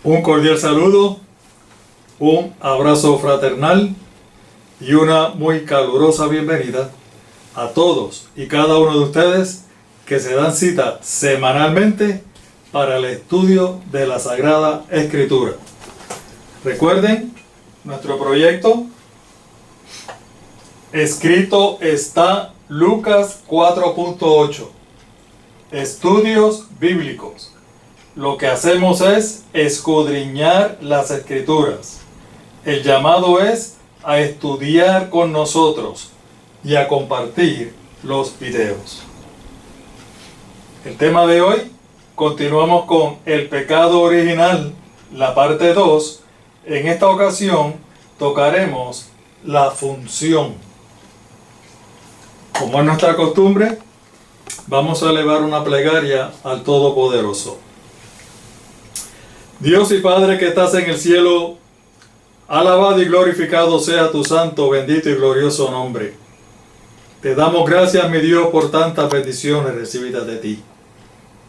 Un cordial saludo, un abrazo fraternal y una muy calurosa bienvenida a todos y cada uno de ustedes que se dan cita semanalmente para el estudio de la Sagrada Escritura. Recuerden, nuestro proyecto escrito está Lucas 4.8, estudios bíblicos. Lo que hacemos es escudriñar las Escrituras. El llamado es a estudiar con nosotros y a compartir los videos. El tema de hoy, continuamos con el pecado original, la parte 2. En esta ocasión tocaremos la función. Como es nuestra costumbre, vamos a elevar una plegaria al Todopoderoso. Dios y Padre que estás en el cielo, alabado y glorificado sea tu santo, bendito y glorioso nombre. Te damos gracias, mi Dios, por tantas bendiciones recibidas de ti.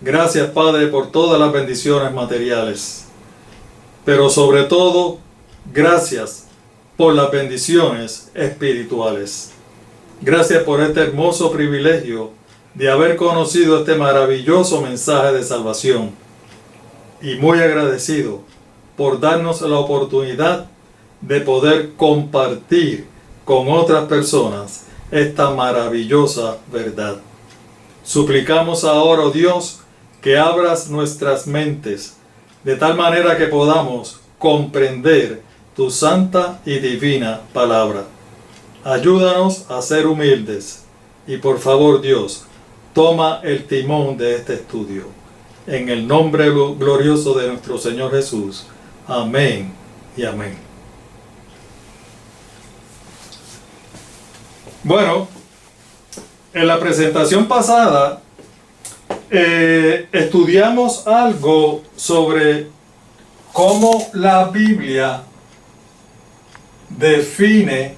Gracias, Padre, por todas las bendiciones materiales. Pero sobre todo, gracias por las bendiciones espirituales. Gracias por este hermoso privilegio de haber conocido este maravilloso mensaje de salvación. Y muy agradecido por darnos la oportunidad de poder compartir con otras personas esta maravillosa verdad. Suplicamos ahora, oh Dios, que abras nuestras mentes de tal manera que podamos comprender tu santa y divina palabra. Ayúdanos a ser humildes y por favor, Dios, toma el timón de este estudio. En el nombre glorioso de nuestro Señor Jesús. Amén y amén. Bueno, en la presentación pasada estudiamos algo sobre cómo la Biblia define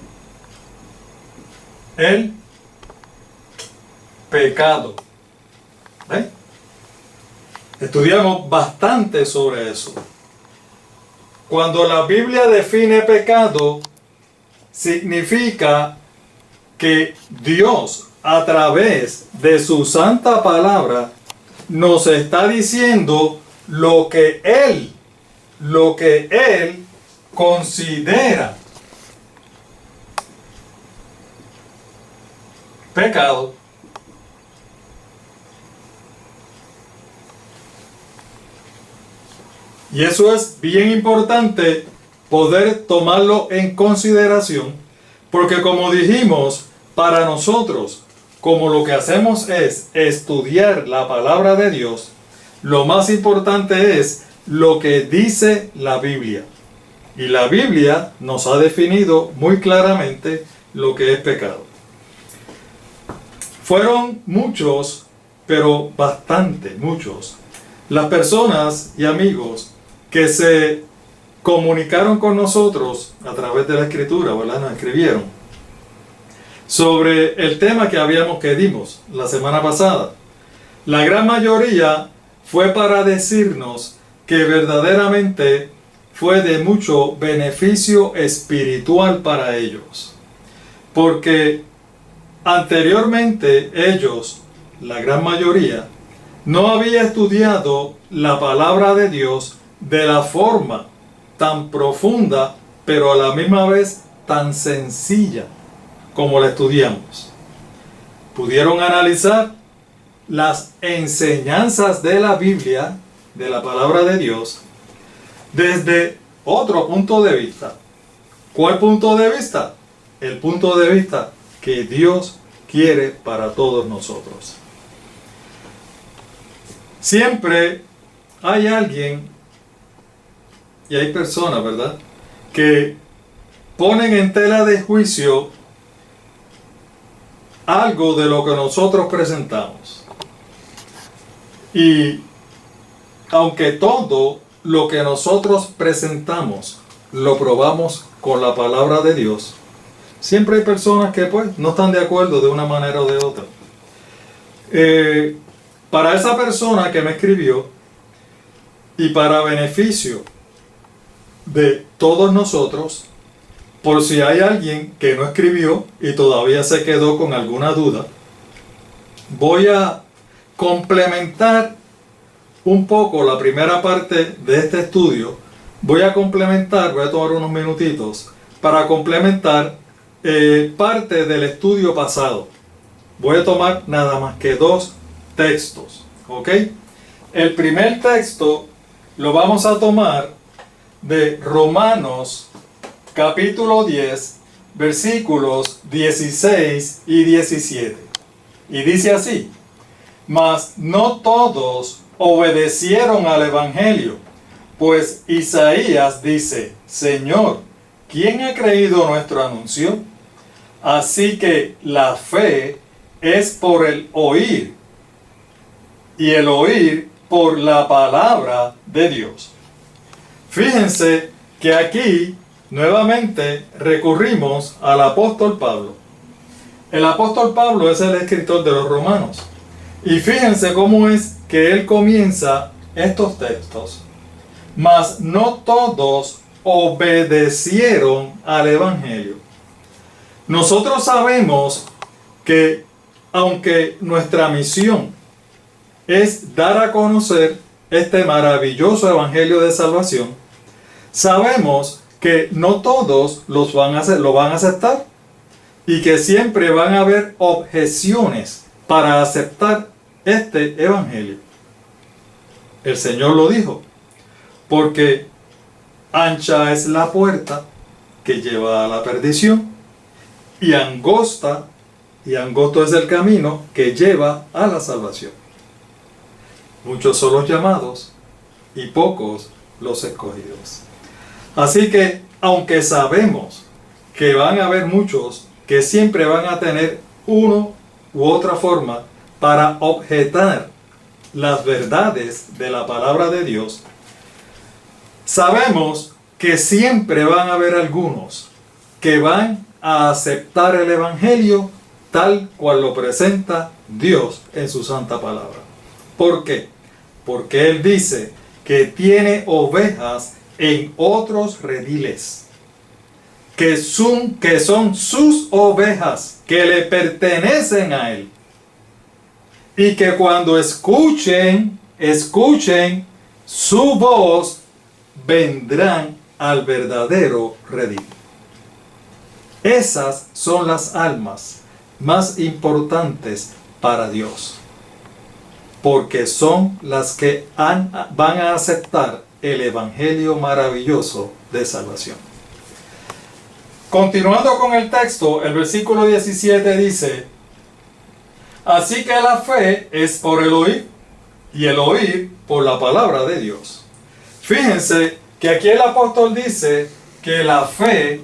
el pecado. ¿Ven? Estudiamos bastante sobre eso. Cuando la Biblia define pecado, significa que Dios, a través de su santa palabra, nos está diciendo lo que Él considera pecado. Y eso es bien importante poder tomarlo en consideración, porque como dijimos, para nosotros, como lo que hacemos es estudiar la palabra de Dios, lo más importante es lo que dice la Biblia. Y la Biblia nos ha definido muy claramente lo que es pecado. Fueron muchos, pero bastante muchos, las personas y amigos que se comunicaron con nosotros a través de la escritura, ¿verdad? Nos escribieron sobre el tema que dimos la semana pasada. La gran mayoría fue para decirnos que verdaderamente fue de mucho beneficio espiritual para ellos, porque anteriormente ellos, la gran mayoría, no había estudiado la palabra de Dios de la forma tan profunda, pero a la misma vez tan sencilla como la estudiamos. Pudieron analizar las enseñanzas de la Biblia, de la palabra de Dios, desde otro punto de vista. ¿Cuál punto de vista? El punto de vista que Dios quiere para todos nosotros. Siempre hay alguien y hay personas, ¿verdad?, que ponen en tela de juicio algo de lo que nosotros presentamos. Y aunque todo lo que nosotros presentamos lo probamos con la palabra de Dios, siempre hay personas que pues no están de acuerdo de una manera o de otra. Para esa persona que me escribió, y para beneficio de todos nosotros, por si hay alguien que no escribió y todavía se quedó con alguna duda. Voy a complementar un poco la primera parte de este estudio. Voy a tomar unos minutitos para complementar parte del estudio pasado. Voy a tomar nada más que 2 textos, ¿ok? El primer texto lo vamos a tomar de Romanos capítulo 10, versículos 16 y 17. Y dice así: mas no todos obedecieron al Evangelio, pues Isaías dice: Señor, ¿quién ha creído nuestro anuncio? Así que la fe es por el oír, y el oír por la palabra de Dios. Fíjense que aquí nuevamente recurrimos al apóstol Pablo. El apóstol Pablo es el escritor de los Romanos. Y fíjense cómo es que él comienza estos textos. Mas no todos obedecieron al Evangelio. Nosotros sabemos que aunque nuestra misión es dar a conocer este maravilloso Evangelio de salvación, sabemos que no todos lo van a aceptar y que siempre van a haber objeciones para aceptar este Evangelio. El Señor lo dijo, porque ancha es la puerta que lleva a la perdición, y angosto es el camino que lleva a la salvación. Muchos son los llamados y pocos los escogidos. Así que, aunque sabemos que van a haber muchos que siempre van a tener uno u otra forma para objetar las verdades de la palabra de Dios, sabemos que siempre van a haber algunos que van a aceptar el Evangelio tal cual lo presenta Dios en su santa palabra. ¿Por qué? Porque Él dice que tiene ovejas en otros rediles, que son sus ovejas, que le pertenecen a Él, y que cuando escuchen su voz, vendrán al verdadero redil. Esas son las almas más importantes para Dios, porque son las que van a aceptar el Evangelio maravilloso de salvación. Continuando con el texto, el versículo 17 dice: así que la fe es por el oír, y el oír por la palabra de Dios. Fíjense que aquí el apóstol dice que la fe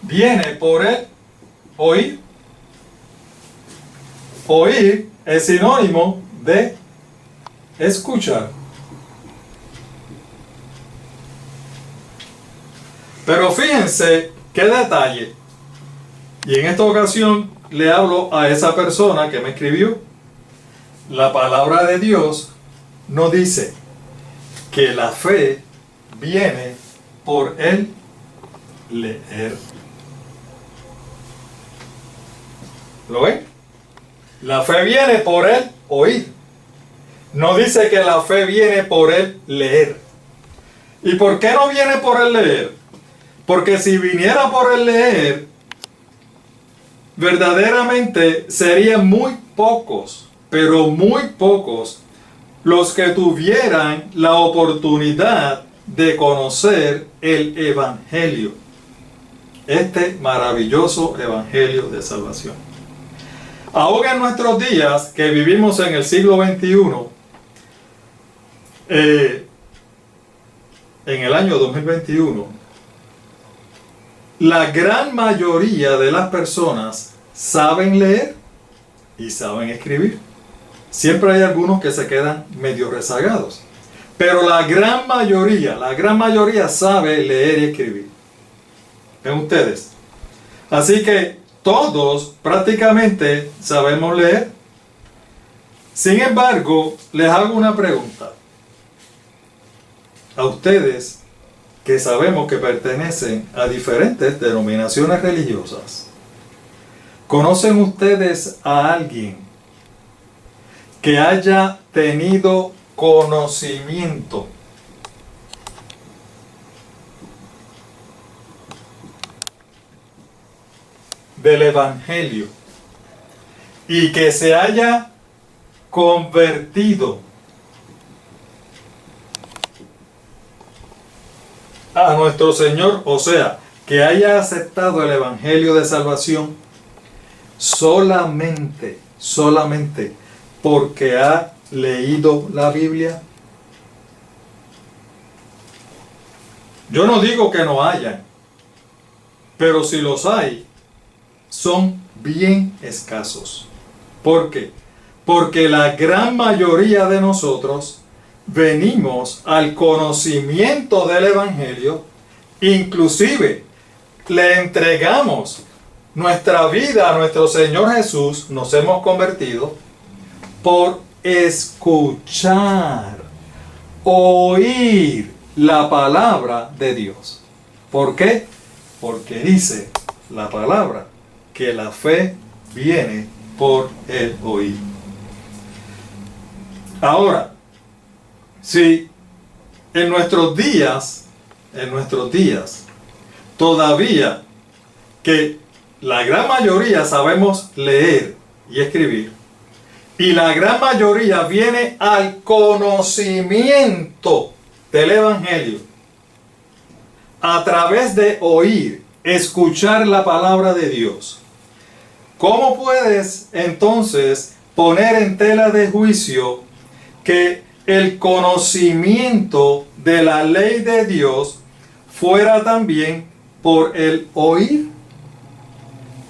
viene por el oír. Oír es sinónimo de escuchar. Pero fíjense qué detalle. Y en esta ocasión le hablo a esa persona que me escribió. La palabra de Dios no dice que la fe viene por el leer. ¿Lo ven? La fe viene por el oír. No dice que la fe viene por el leer. ¿Y por qué no viene por el leer? Porque si viniera por el leer, verdaderamente serían muy pocos, pero muy pocos, los que tuvieran la oportunidad de conocer el Evangelio. Este maravilloso Evangelio de salvación. Aún en nuestros días, que vivimos en el siglo XXI, en el año 2021, la gran mayoría de las personas saben leer y saben escribir. Siempre hay algunos que se quedan medio rezagados, pero la gran mayoría sabe leer y escribir. ¿Ven ustedes? Así que todos prácticamente sabemos leer. Sin embargo, les hago una pregunta. ¿A ustedes que sabemos que pertenecen a diferentes denominaciones religiosas. ¿Conocen ustedes a alguien que haya tenido conocimiento del Evangelio y que se haya convertido a nuestro Señor, o sea, que haya aceptado el Evangelio de salvación solamente porque ha leído la Biblia? Yo no digo que no hayan, pero si los hay, son bien escasos. ¿Por qué? Porque la gran mayoría de nosotros venimos al conocimiento del Evangelio, inclusive le entregamos nuestra vida a nuestro Señor Jesús, nos hemos convertido por escuchar, oír la palabra de Dios. ¿Por qué? Porque dice la palabra que la fe viene por el oír. Ahora, si en nuestros días, todavía que la gran mayoría sabemos leer y escribir, y la gran mayoría viene al conocimiento del Evangelio a través de oír, escuchar la palabra de Dios, ¿cómo puedes entonces poner en tela de juicio que el conocimiento de la ley de Dios fuera también por el oír?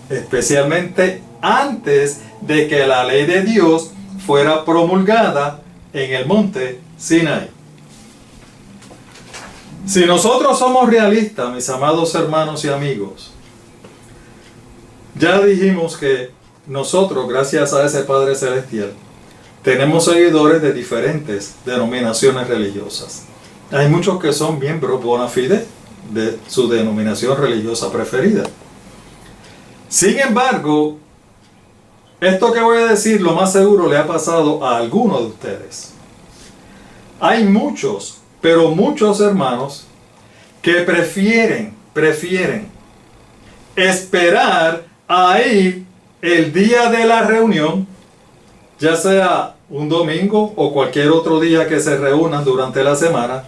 Especialmente antes de que la ley de Dios fuera promulgada en el monte Sinaí. Si nosotros somos realistas, mis amados hermanos y amigos, ya dijimos que nosotros, gracias a ese Padre Celestial, tenemos seguidores de diferentes denominaciones religiosas. Hay muchos que son miembros bona fide de su denominación religiosa preferida. Sin embargo, esto que voy a decir, lo más seguro le ha pasado a alguno de ustedes. Hay muchos, pero muchos hermanos que prefieren esperar a ir el día de la reunión, ya sea un domingo o cualquier otro día que se reúnan durante la semana,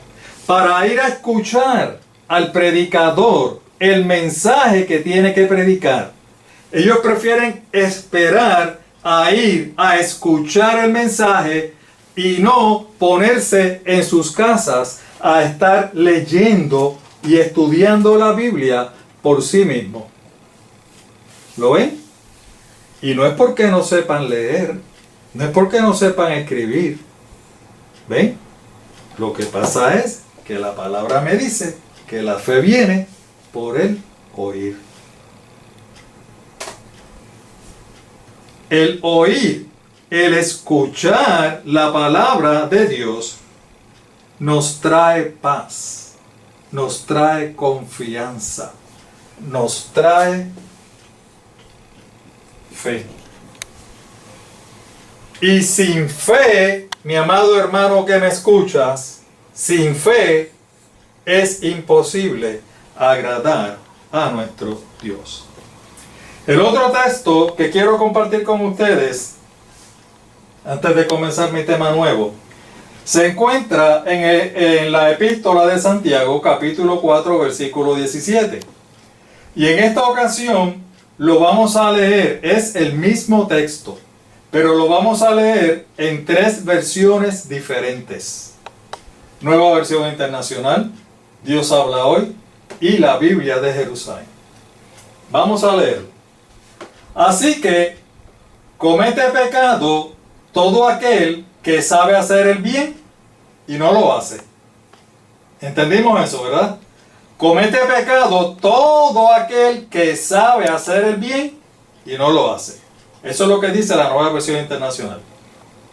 para ir a escuchar al predicador el mensaje que tiene que predicar. Ellos prefieren esperar a ir a escuchar el mensaje y no ponerse en sus casas a estar leyendo y estudiando la Biblia por sí mismos. ¿Lo ven? Y no es porque no sepan leer, no es porque no sepan escribir. ¿Ven? Lo que pasa es que la palabra me dice que la fe viene por el oír. El oír, el escuchar la palabra de Dios nos trae paz, nos trae confianza, nos trae fe. Y sin fe, mi amado hermano que me escuchas, sin fe es imposible agradar a nuestro Dios. El otro texto que quiero compartir con ustedes, antes de comenzar mi tema nuevo, se encuentra en la epístola de Santiago, capítulo 4, versículo 17. Y en esta ocasión lo vamos a leer, es el mismo texto, pero lo vamos a leer en 3 versiones diferentes. Nueva Versión Internacional, Dios habla hoy, y la Biblia de Jerusalén. Vamos a leerlo. Así que comete pecado todo aquel que sabe hacer el bien y no lo hace. ¿Entendimos eso, verdad? Comete pecado todo aquel que sabe hacer el bien y no lo hace. Eso es lo que dice la Nueva Versión Internacional.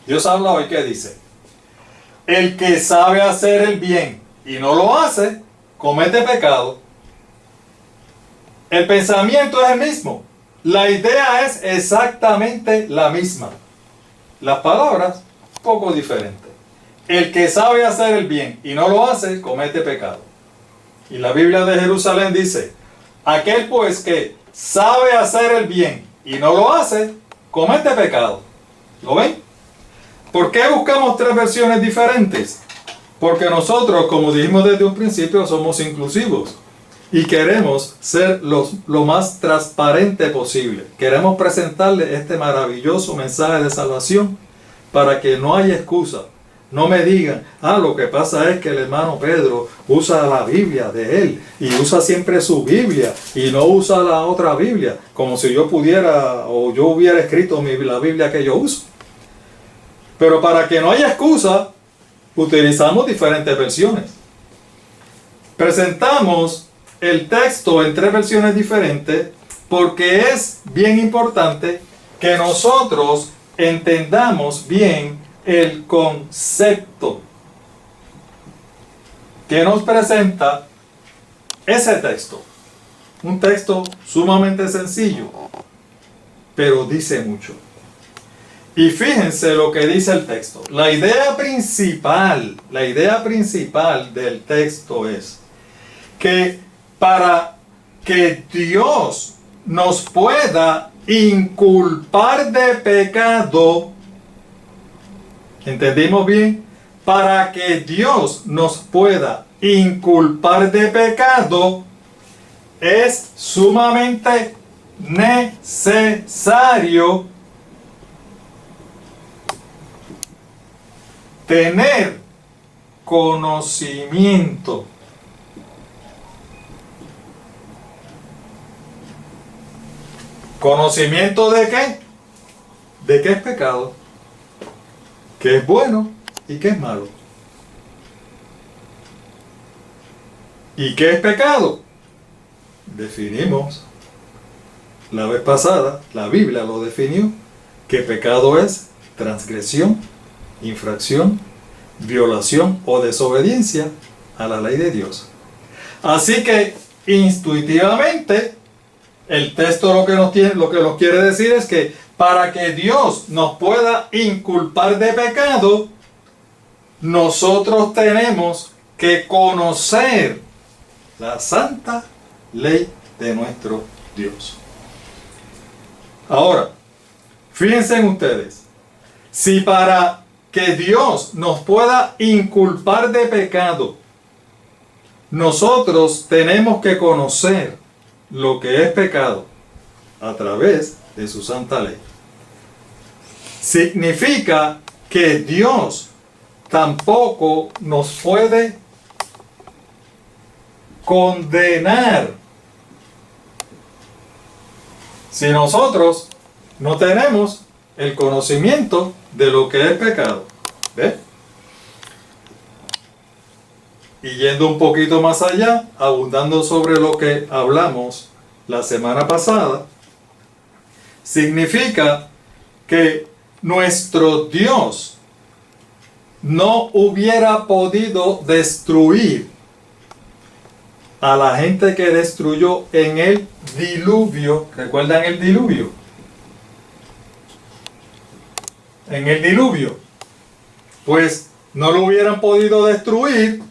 Dios habla hoy, ¿qué dice? El que sabe hacer el bien y no lo hace, comete pecado, el pensamiento es el mismo. La idea es exactamente la misma. Las palabras, poco diferentes. El que sabe hacer el bien y no lo hace, comete pecado. Y la Biblia de Jerusalén dice, aquel pues que sabe hacer el bien y no lo hace, comete pecado. ¿Lo ven? ¿Por qué buscamos tres versiones diferentes? Porque nosotros, como dijimos desde un principio, somos inclusivos. Y queremos ser lo más transparente posible. Queremos presentarle este maravilloso mensaje de salvación para que no haya excusa. No me digan, lo que pasa es que el hermano Pedro usa la Biblia de él y usa siempre su Biblia y no usa la otra Biblia, como si yo pudiera o yo hubiera escrito la Biblia que yo uso. Pero para que no haya excusa, utilizamos diferentes versiones. Presentamos el texto en tres versiones diferentes porque es bien importante que nosotros entendamos bien el concepto que nos presenta ese texto. Un texto sumamente sencillo, pero dice mucho. Y fíjense lo que dice el texto. La idea principal del texto es que para que Dios nos pueda inculpar de pecado, ¿entendimos bien? Para que Dios nos pueda inculpar de pecado, es sumamente necesario tener conocimiento. ¿Conocimiento de qué? De qué es pecado, qué es bueno y qué es malo. ¿Y qué es pecado? Definimos la vez pasada, la Biblia lo definió, que pecado es transgresión, infracción, violación o desobediencia a la ley de Dios. Así que intuitivamente el texto lo que nos quiere decir es que para que Dios nos pueda inculpar de pecado, nosotros tenemos que conocer la santa ley de nuestro Dios. Ahora, fíjense en ustedes, si para que Dios nos pueda inculpar de pecado, nosotros tenemos que conocer lo que es pecado a través de su santa ley. Significa que Dios tampoco nos puede condenar si nosotros no tenemos el conocimiento de lo que es pecado. ¿Ves? Y yendo un poquito más allá, abundando sobre lo que hablamos la semana pasada, significa que nuestro Dios no hubiera podido destruir a la gente que destruyó en el diluvio. ¿Recuerdan el diluvio? En el diluvio, pues no lo hubieran podido destruir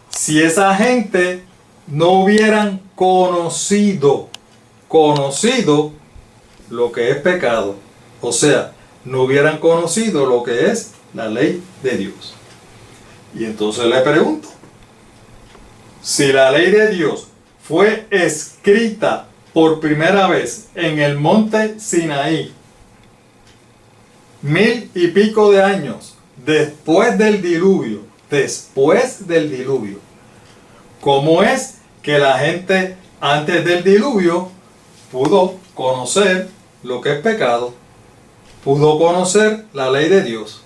si esa gente no hubieran conocido lo que es pecado. O sea, no hubieran conocido lo que es la ley de Dios. Y entonces le pregunto, si la ley de Dios fue escrita por primera vez en el monte Sinaí, 1000 y pico de años después del diluvio, ¿cómo es que la gente antes del diluvio pudo conocer lo que es pecado? Pudo conocer la ley de Dios.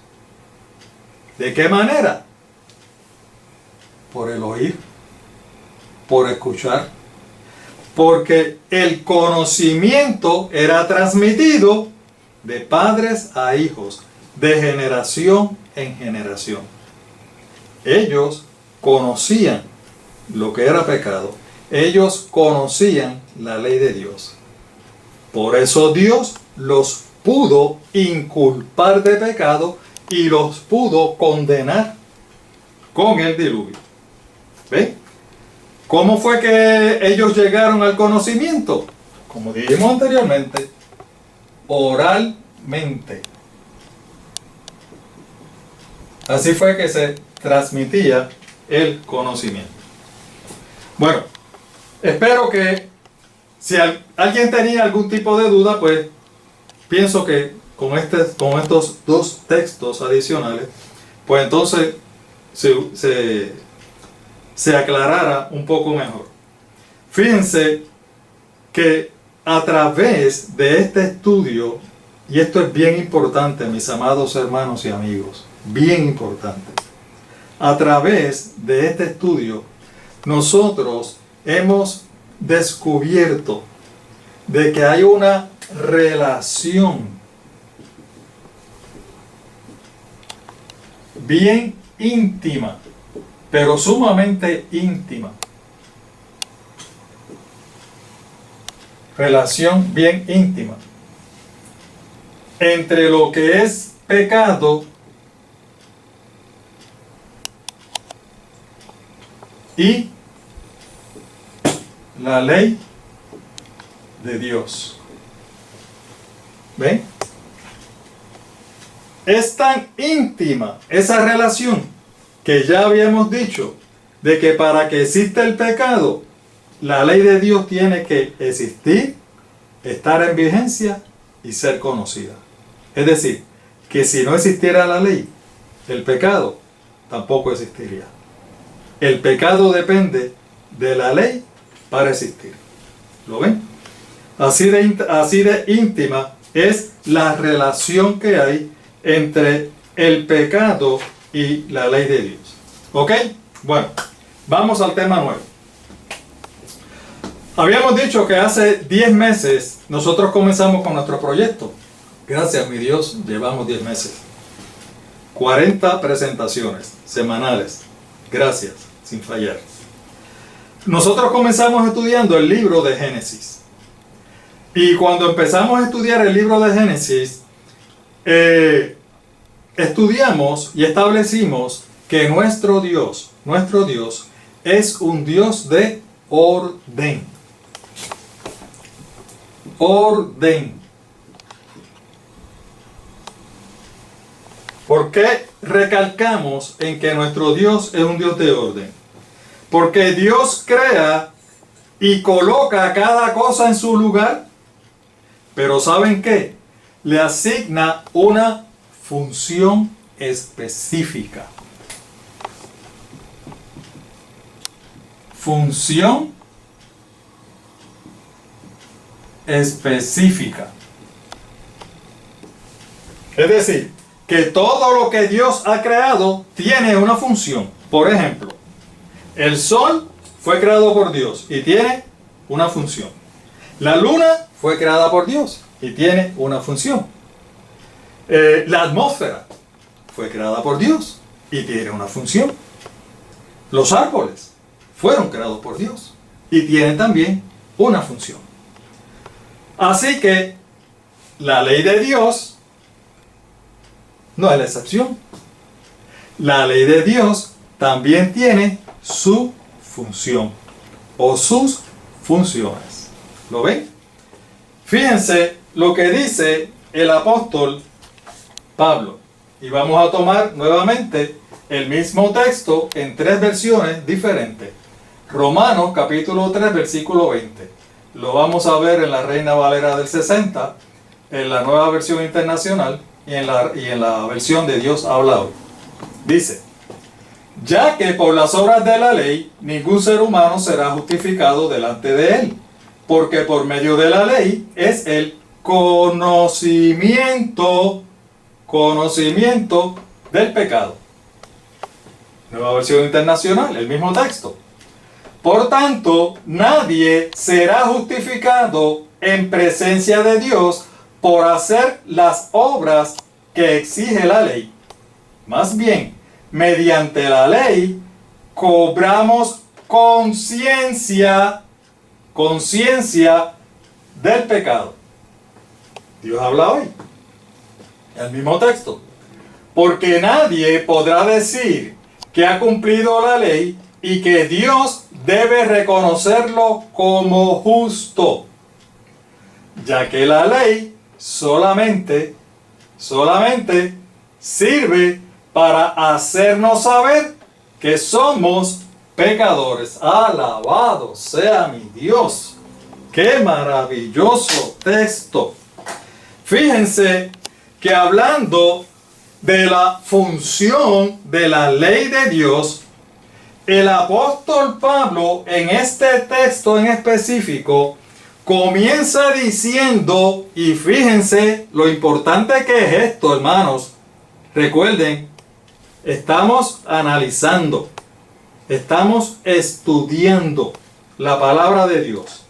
¿De qué manera? Por el oír, por escuchar, porque el conocimiento era transmitido de padres a hijos, de generación en generación. Ellos conocían lo que era pecado, ellos conocían la ley de Dios. Por eso Dios los pudo inculpar de pecado y los pudo condenar con el diluvio. ¿Ven? ¿Cómo fue que ellos llegaron al conocimiento? Como dijimos anteriormente, oralmente. Así fue que se transmitía el conocimiento. Bueno, espero que si alguien tenía algún tipo de duda, pues pienso que con estos dos textos adicionales, pues entonces se aclarara un poco mejor. Fíjense que a través de este estudio, y esto es bien importante, mis amados hermanos y amigos, bien importante, a través de este estudio, nosotros hemos descubierto de que hay una relación bien íntima, pero sumamente íntima. Relación bien íntima entre lo que es pecado y la ley de Dios. ¿Ven? Es tan íntima esa relación que ya habíamos dicho de que para que exista el pecado, la ley de Dios tiene que existir, estar en vigencia y ser conocida. Es decir, que si no existiera la ley, el pecado tampoco existiría. El pecado depende de la ley para existir. ¿Lo ven? Así de íntima es la relación que hay entre el pecado y la ley de Dios. ¿Ok? Bueno, vamos al tema nuevo. Habíamos dicho que hace 10 meses nosotros comenzamos con nuestro proyecto. Gracias, mi Dios, llevamos 10 meses. 40 presentaciones semanales. Gracias, sin fallar. Nosotros comenzamos estudiando el libro de Génesis. Y cuando empezamos a estudiar el libro de Génesis, estudiamos y establecimos que nuestro Dios es un Dios de orden. Orden. ¿Por qué recalcamos en que nuestro Dios es un Dios de orden? Porque Dios crea y coloca cada cosa en su lugar, pero ¿saben qué? Le asigna una función específica. Función específica. Es decir, que todo lo que Dios ha creado tiene una función. Por ejemplo, el sol fue creado por Dios y tiene una función. La luna fue creada por Dios y tiene una función. La atmósfera fue creada por Dios y tiene una función. Los árboles fueron creados por Dios y tienen también una función. Así que la ley de Dios no es la excepción. La ley de Dios también tiene su función o sus funciones. ¿Lo ven? Fíjense lo que dice el apóstol Pablo. Y vamos a tomar nuevamente el mismo texto en 3 versiones diferentes. Romanos capítulo 3 versículo 20. Lo vamos a ver en la Reina Valera del 60, en la Nueva Versión Internacional y en la versión de Dios habla hoy. Dice: ya que por las obras de la ley ningún ser humano será justificado delante de él, porque por medio de la ley es el conocimiento del pecado. Nueva Versión Internacional, el mismo texto. Por tanto, nadie será justificado en presencia de Dios por hacer las obras que exige la ley. Más bien, mediante la ley cobramos conciencia del pecado. Dios habla hoy. El mismo texto. Porque nadie podrá decir que ha cumplido la ley y que Dios debe reconocerlo como justo, ya que la ley solamente sirve para hacernos saber que somos pecadores. Alabado sea mi Dios. ¡Qué maravilloso texto! Fíjense que hablando de la función de la ley de Dios, el apóstol Pablo en este texto en específico comienza diciendo, y fíjense lo importante que es esto, hermanos. Recuerden, estamos analizando, estamos estudiando la palabra de Dios.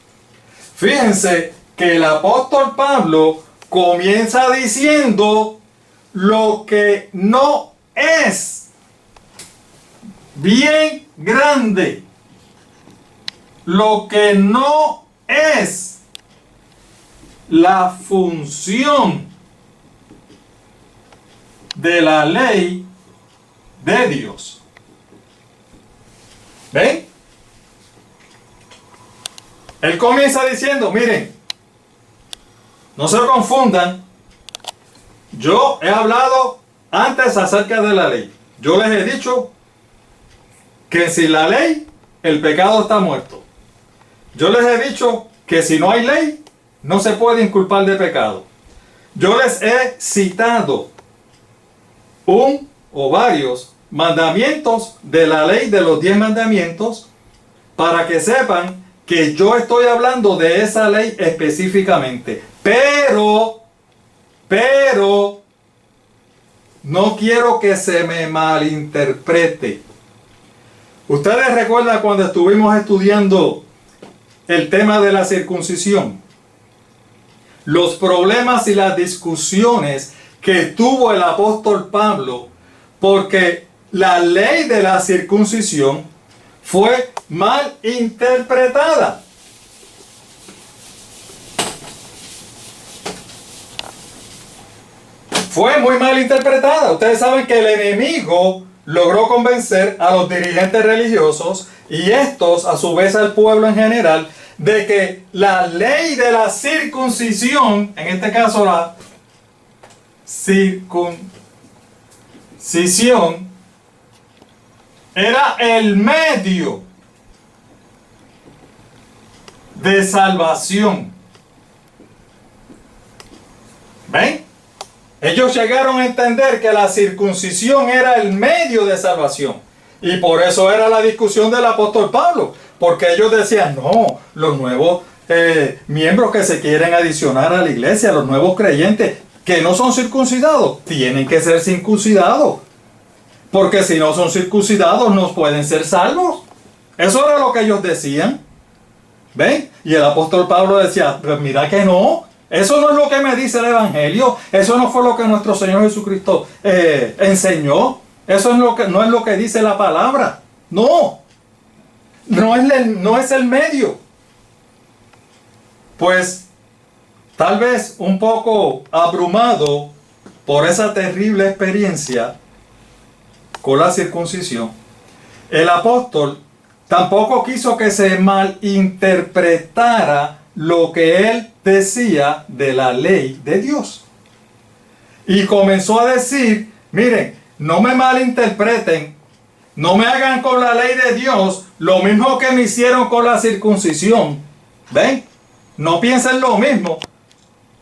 Fíjense que el apóstol Pablo comienza diciendo lo que no es bien grande, lo que no es la función de la ley de Dios. ¿Ven? Él comienza diciendo, miren, no se confundan. Yo he hablado antes acerca de la ley. Yo les he dicho que sin la ley el pecado está muerto. Yo les he dicho que si no hay ley no se puede inculpar de pecado. Yo les he citado un o varios mandamientos de la ley de los 10 mandamientos para que sepan que yo estoy hablando de esa ley específicamente. Pero no quiero que se me malinterprete. Ustedes recuerdan cuando estuvimos estudiando el tema de la circuncisión, los problemas y las discusiones que tuvo el apóstol Pablo, porque la ley de la circuncisión fue mal interpretada. Fue muy mal interpretada. Ustedes saben que el enemigo logró convencer a los dirigentes religiosos y estos, a su vez al pueblo en general, de que la ley de la circuncisión, en este caso la circuncisión, era el medio de salvación. ¿Ven? Ellos llegaron a entender que la circuncisión era el medio de salvación. Y por eso era la discusión del apóstol Pablo. Porque ellos decían, no, los nuevos miembros que se quieren adicionar a la iglesia, los nuevos creyentes que no son circuncidados, tienen que ser circuncidados. Porque si no son circuncidados, no pueden ser salvos. Eso era lo que ellos decían. ¿Ven? Y el apóstol Pablo decía, pues mira que no. Eso no es lo que me dice el Evangelio. Eso no fue lo que nuestro Señor Jesucristo enseñó. Eso no es lo que dice la palabra. No. No es el medio. Pues tal vez un poco abrumado por esa terrible experiencia con la circuncisión, el apóstol tampoco quiso que se malinterpretara lo que él decía de la ley de Dios. Y comenzó a decir, miren, no me malinterpreten, no me hagan con la ley de Dios lo mismo que me hicieron con la circuncisión. ¿Ven? No piensen lo mismo.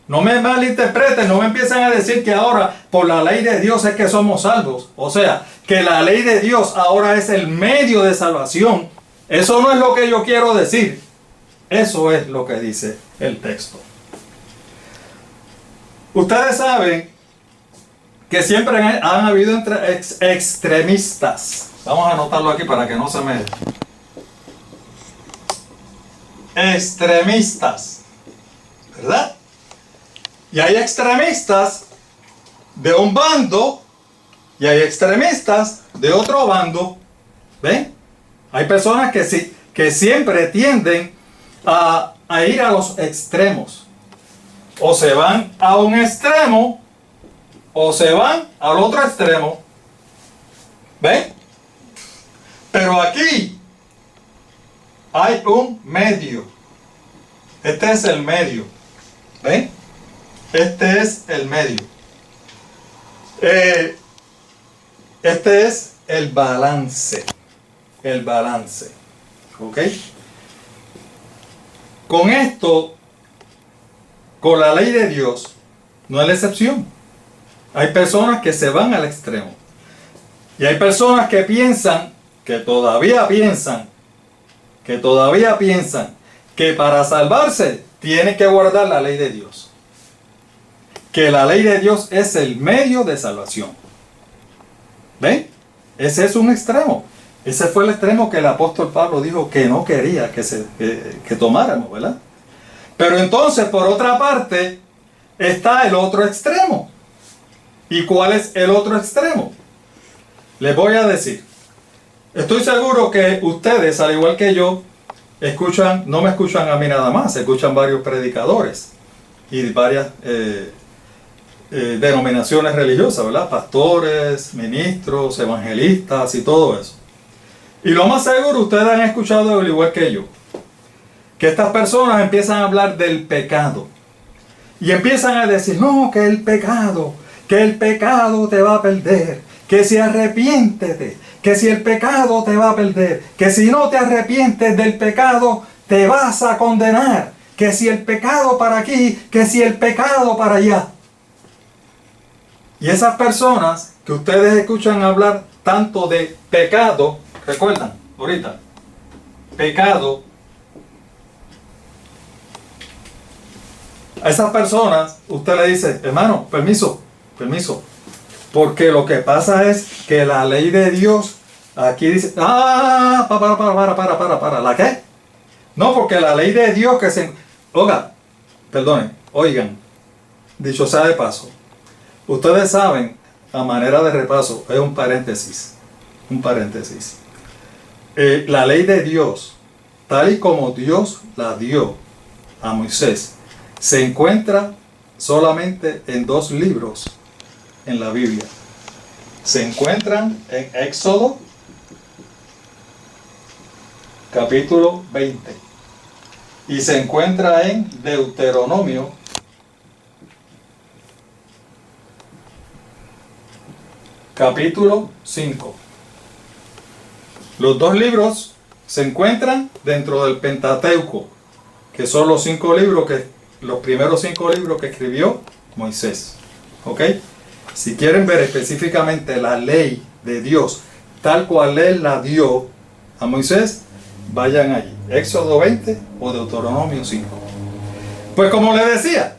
No me malinterpreten, no me empiecen a decir que ahora por la ley de Dios es que somos salvos. O sea, que la ley de Dios ahora es el medio de salvación. Eso no es lo que yo quiero decir. Eso es lo que dice el texto. Ustedes saben que siempre han habido extremistas. Vamos a anotarlo aquí para que no se me... Extremistas. ¿Verdad? Y hay extremistas de un bando y hay extremistas de otro bando. ¿Ven? Hay personas que sí, que siempre tienden a ir a los extremos. O se van a un extremo, o se van al otro extremo. ¿Ven? Pero aquí hay un medio. Este es el medio. ¿Ven? Este es el medio. Este es el balance. El balance. ¿Ok? Con esto, con la ley de Dios, no es la excepción. Hay personas que se van al extremo. Y hay personas que piensan, que todavía piensan, que para salvarse tienen que guardar la ley de Dios. Que la ley de Dios es el medio de salvación. ¿Ven? Ese es un extremo. Ese fue el extremo que el apóstol Pablo dijo que no quería que tomáramos, ¿verdad? Pero entonces, por otra parte, está el otro extremo. ¿Y cuál es el otro extremo? Les voy a decir. Estoy seguro que ustedes, al igual que yo, no me escuchan a mí nada más, escuchan varios predicadores y varias denominaciones religiosas, ¿verdad? Pastores, ministros, evangelistas y todo eso. Y lo más seguro ustedes han escuchado, al igual que yo, que estas personas empiezan a hablar del pecado. Y empiezan a decir, no, que el pecado te va a perder, que si arrepiéntete, que si el pecado te va a perder, que si no te arrepientes del pecado te vas a condenar, que si el pecado para aquí, que si el pecado para allá. Y esas personas que ustedes escuchan hablar tanto de pecado, recuerdan, ahorita, pecado, a esas personas usted le dice, hermano, permiso, porque lo que pasa es que la ley de Dios aquí dice, para, ¿la qué? No, porque la ley de Dios que se... Oigan, dicho sea de paso, ustedes saben, a manera de repaso, es un paréntesis. La ley de Dios, tal y como Dios la dio a Moisés, se encuentra solamente en 2 libros en la Biblia. Se encuentran en Éxodo, capítulo 20. Y se encuentra en Deuteronomio, capítulo 5. Los 2 libros se encuentran dentro del Pentateuco, que son los primeros 5 libros que escribió Moisés. ¿Ok? Si quieren ver específicamente la ley de Dios, tal cual Él la dio a Moisés, vayan allí. Éxodo 20 o Deuteronomio 5. Pues como le decía,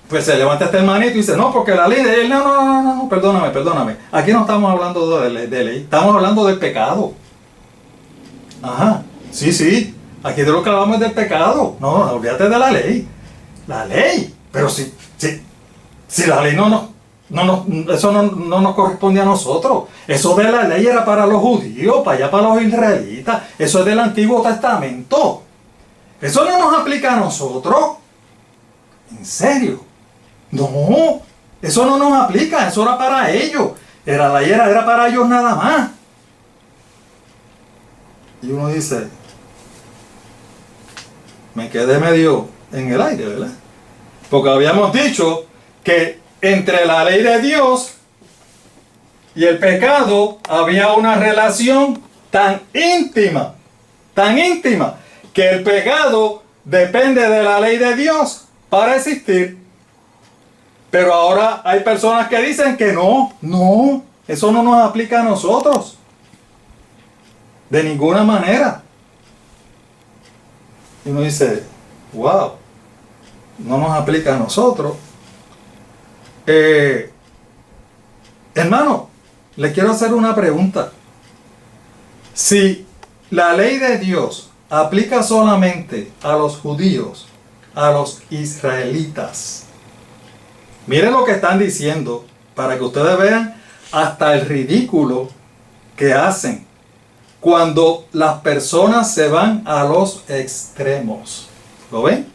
pues se levanta este hermanito y dice, no, porque la ley de él, no, perdóname. Aquí no estamos hablando de ley, estamos hablando del pecado. Ajá, sí, aquí de lo que hablamos es del pecado. No, olvídate de la ley. La ley, pero si la ley eso no nos corresponde a nosotros. Eso de la ley era para los judíos, para allá para los israelitas. Eso es del Antiguo Testamento. Eso no nos aplica a nosotros. ¿En serio? No, eso no nos aplica, eso era para ellos. La ley era para ellos nada más. Y uno dice, me quedé medio en el aire, ¿verdad? Porque habíamos dicho que entre la ley de Dios y el pecado había una relación tan íntima, que el pecado depende de la ley de Dios para existir. Pero ahora hay personas que dicen que no, eso no nos aplica a nosotros. De ninguna manera. Y uno dice, wow, no nos aplica a nosotros. Hermano, le quiero hacer una pregunta. Si la ley de Dios aplica solamente a los judíos, a los israelitas, miren lo que están diciendo para que ustedes vean hasta el ridículo que hacen Cuando las personas se van a los extremos. ¿Lo ven?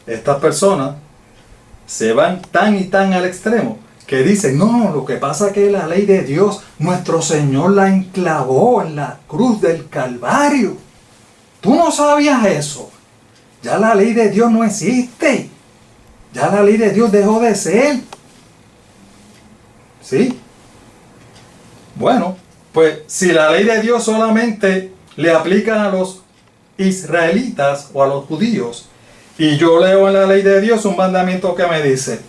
Estas personas se van tan y tan al extremo que dicen, no, lo que pasa es que la ley de Dios, nuestro Señor la enclavó en la cruz del Calvario. ¿Tú no sabías eso? Ya la ley de Dios no existe. Ya la ley de Dios dejó de ser. ¿Sí? Bueno, pues si la ley de Dios solamente le aplica a los israelitas o a los judíos, y yo leo en la ley de Dios un mandamiento que me dice,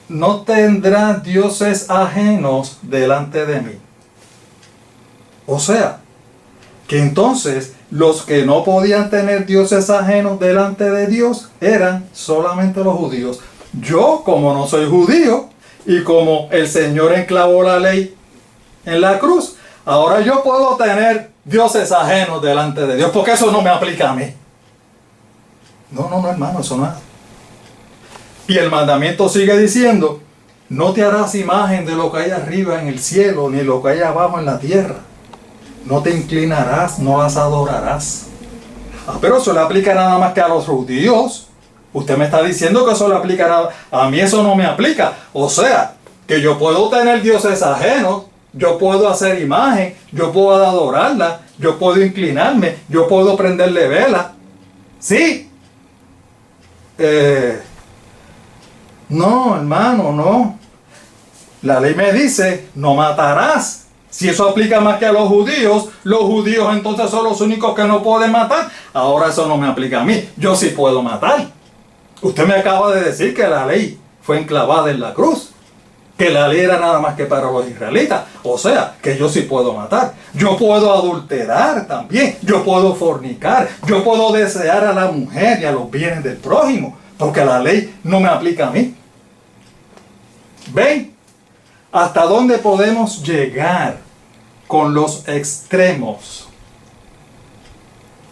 no tendrás dioses ajenos delante de mí. O sea, que entonces los que no podían tener dioses ajenos delante de Dios eran solamente los judíos. Yo, como no soy judío, y como el Señor enclavó la ley en la cruz, ahora yo puedo tener dioses ajenos delante de Dios, porque eso no me aplica a mí. No, hermano, eso no es. Y el mandamiento sigue diciendo, no te harás imagen de lo que hay arriba en el cielo, ni lo que hay abajo en la tierra. No te inclinarás, no las adorarás. Pero eso le aplica nada más que a los judíos. Usted me está diciendo que eso le aplica a mí, eso no me aplica. O sea, que yo puedo tener dioses ajenos, yo puedo hacer imagen, yo puedo adorarla, yo puedo inclinarme, yo puedo prenderle vela. ¿Sí? No, hermano, no. La ley me dice, no matarás. Si eso aplica más que a los judíos entonces son los únicos que no pueden matar. Ahora eso no me aplica a mí. Yo sí puedo matar. Usted me acaba de decir que la ley fue enclavada en la cruz. Que la ley era nada más que para los israelitas. O sea, que yo sí puedo matar. Yo puedo adulterar también. Yo puedo fornicar. Yo puedo desear a la mujer y a los bienes del prójimo. Porque la ley no me aplica a mí. ¿Ven? ¿Hasta dónde podemos llegar con los extremos?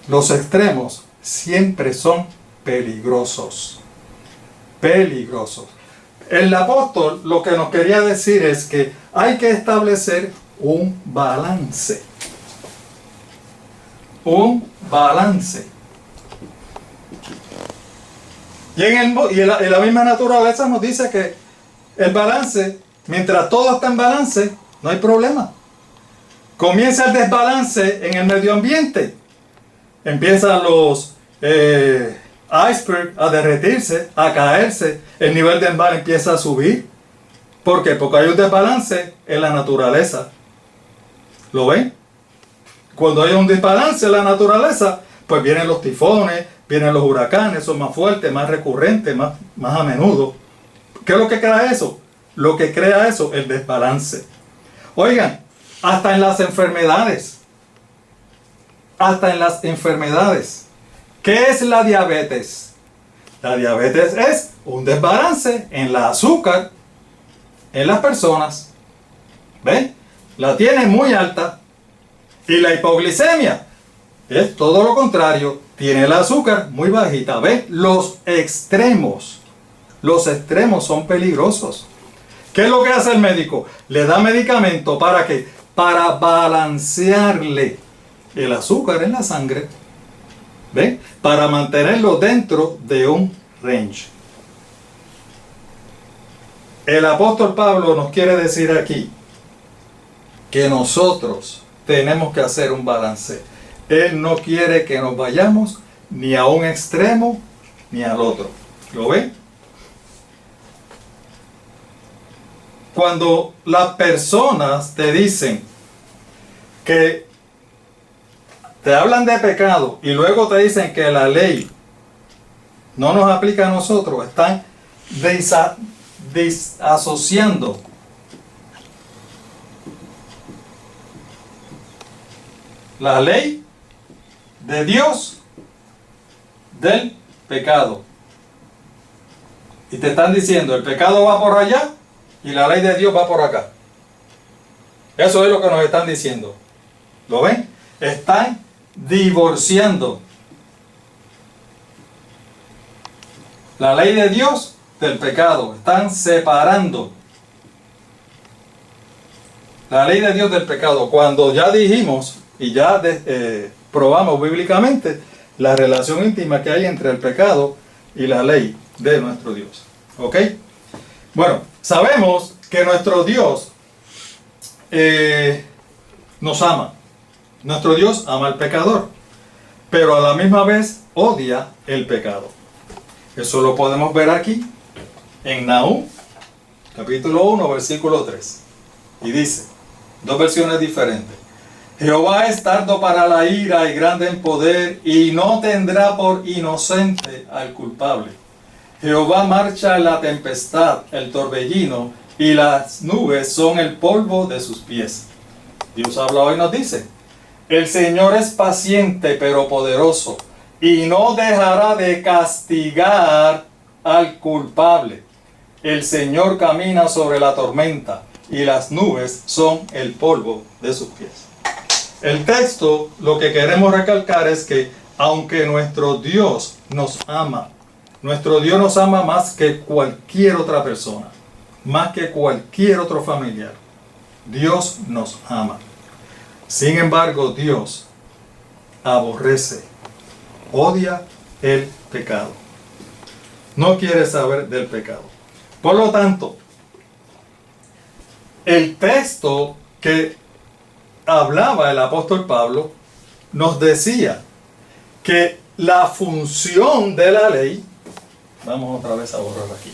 Los extremos siempre son peligrosos. Peligrosos. El apóstol lo que nos quería decir es que hay que establecer un balance. Un balance. Y la misma naturaleza nos dice que el balance, mientras todo está en balance, no hay problema. Comienza el desbalance en el medio ambiente. Empiezan los icebergs a derretirse, a caerse. El nivel del mar empieza a subir. ¿Por qué? Porque hay un desbalance en la naturaleza. ¿Lo ven? Cuando hay un desbalance en la naturaleza, pues vienen los tifones, vienen los huracanes, son más fuertes, más recurrentes, más a menudo. ¿Qué es lo que crea eso? Lo que crea eso, el desbalance. Oigan, hasta en las enfermedades. Hasta en las enfermedades. ¿Qué es la diabetes? La diabetes es un desbalance en la azúcar en las personas. ¿Ven? La tienen muy alta. Y la hipoglicemia es todo lo contrario. Tiene el azúcar muy bajita. ¿Ven? Los extremos son peligrosos. ¿Qué es lo que hace el médico? Le da medicamento ¿para qué? Para balancearle el azúcar en la sangre. ¿Ven? Para mantenerlo dentro de un range. El apóstol Pablo nos quiere decir aquí que nosotros tenemos que hacer un balance. Él no quiere que nos vayamos ni a un extremo ni al otro. ¿Lo ven? Cuando las personas te dicen que te hablan de pecado y luego te dicen que la ley no nos aplica a nosotros, están desasociando la ley de Dios del pecado. Y te están diciendo, el pecado va por allá y la ley de Dios va por acá. Eso es lo que nos están diciendo. ¿Lo ven? Están divorciando la ley de Dios del pecado. Están separando. La ley de Dios del pecado. Cuando ya dijimos y ya probamos bíblicamente la relación íntima que hay entre el pecado y la ley de nuestro Dios. ¿Ok? Bueno, sabemos que nuestro Dios nos ama. Nuestro Dios ama al pecador, pero a la misma vez odia el pecado. Eso lo podemos ver aquí en Nahum, capítulo 1, versículo 3. Y dice, dos versiones diferentes. Jehová es tardo para la ira y grande en poder, y no tendrá por inocente al culpable. Jehová marcha en la tempestad, el torbellino, y las nubes son el polvo de sus pies. Dios habla hoy y nos dice, el Señor es paciente pero poderoso, y no dejará de castigar al culpable. El Señor camina sobre la tormenta, y las nubes son el polvo de sus pies. El texto, lo que queremos recalcar es que, aunque nuestro Dios nos ama más que cualquier otra persona, más que cualquier otro familiar. Dios nos ama. Sin embargo, Dios aborrece, odia el pecado. No quiere saber del pecado. Por lo tanto, el texto que hablaba el apóstol Pablo nos decía que la función de la ley, vamos otra vez a borrar aquí,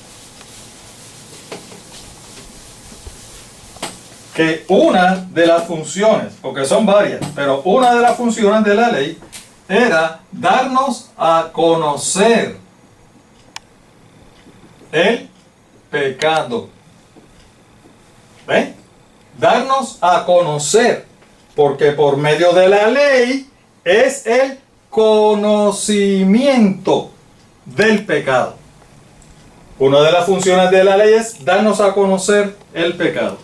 que una de las funciones, porque son varias, pero una de las funciones de la ley era darnos a conocer el pecado. ¿Ven? Darnos a conocer, porque por medio de la ley es el conocimiento del pecado. Una de las funciones de la ley es darnos a conocer el pecado.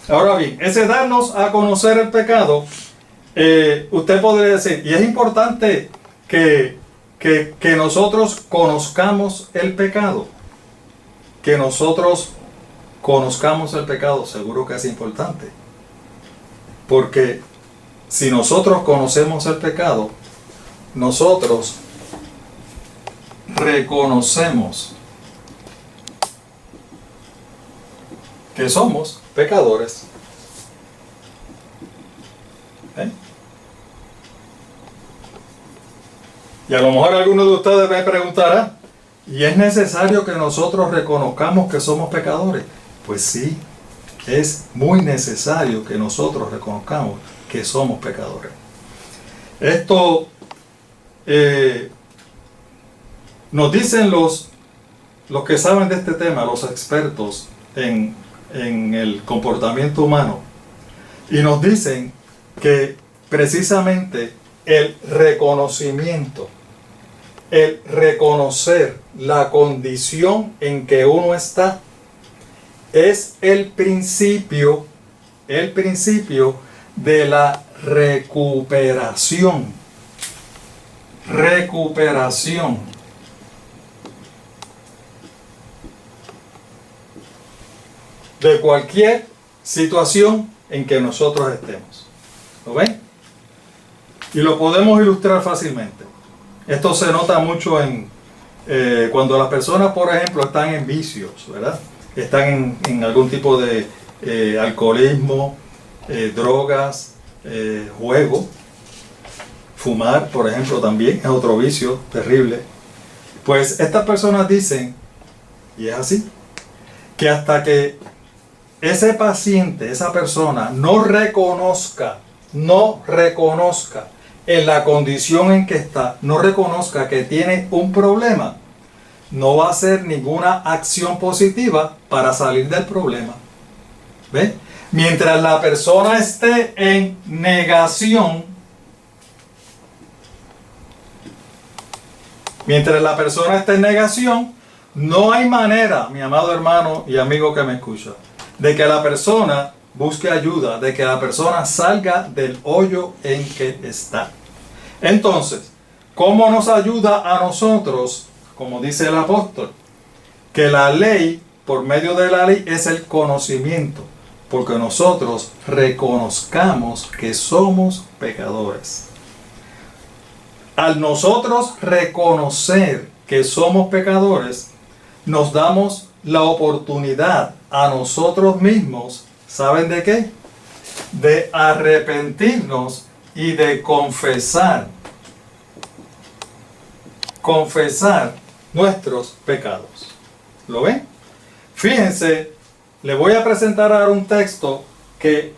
Ahora bien, ese darnos a conocer el pecado, usted podría decir, y es importante que nosotros conozcamos el pecado. Que nosotros conozcamos el pecado, seguro que es importante. Porque si nosotros conocemos el pecado, nosotros reconocemos que somos pecadores. Y a lo mejor algunos de ustedes me preguntarán, ¿y es necesario que nosotros reconozcamos que somos pecadores? Pues sí, es muy necesario que nosotros reconozcamos que somos pecadores. Esto nos dicen los que saben de este tema, los expertos en el comportamiento humano, y nos dicen que precisamente el reconocimiento, el reconocer la condición en que uno está, es el principio de la recuperación. Recuperación. De cualquier situación en que nosotros estemos. ¿Lo ven? Y lo podemos ilustrar fácilmente. Esto se nota mucho cuando las personas, por ejemplo, están en vicios, ¿verdad? Están en algún tipo de alcoholismo, drogas, juego. Fumar, por ejemplo, también es otro vicio terrible. Pues estas personas dicen, y es así, que hasta que ese paciente, esa persona, no reconozca en la condición en que está, no reconozca que tiene un problema, no va a hacer ninguna acción positiva para salir del problema. ¿Ve? Mientras la persona esté en negación, no hay manera, mi amado hermano y amigo que me escucha, de que la persona busque ayuda, de que la persona salga del hoyo en que está. Entonces, ¿cómo nos ayuda a nosotros? Como dice el apóstol, que la ley, por medio de la ley, es el conocimiento. porque nosotros reconozcamos que somos pecadores. Al nosotros reconocer que somos pecadores, nos damos la oportunidad a nosotros mismos, ¿saben de qué? De arrepentirnos y de confesar nuestros pecados. ¿Lo ven? Fíjense, les voy a presentar ahora un texto que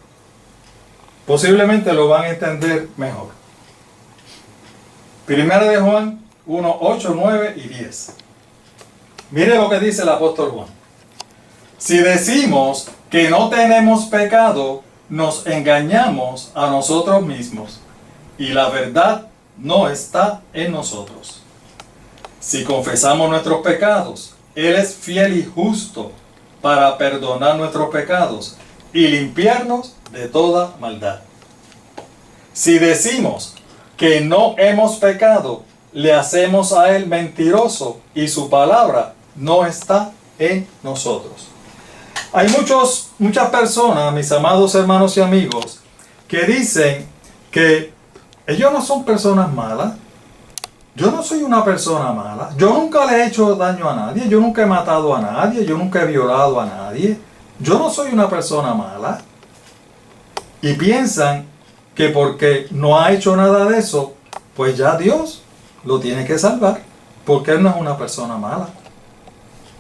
posiblemente lo van a entender mejor. Primera de Juan 1, 8, 9 y 10. Mire lo que dice el apóstol Juan. Si decimos que no tenemos pecado, nos engañamos a nosotros mismos y la verdad no está en nosotros. Si confesamos nuestros pecados, Él es fiel y justo para perdonar nuestros pecados y limpiarnos de toda maldad. Si decimos que no hemos pecado, le hacemos a Él mentiroso y su palabra no está en nosotros. Hay muchas personas, mis amados hermanos y amigos, que dicen que ellos no son personas malas. Yo no soy una persona mala. Yo nunca le he hecho daño a nadie. Yo nunca he matado a nadie. Yo nunca he violado a nadie. Yo no soy una persona mala. Y piensan que porque no ha hecho nada de eso, pues ya Dios lo tiene que salvar, porque Él no es una persona mala.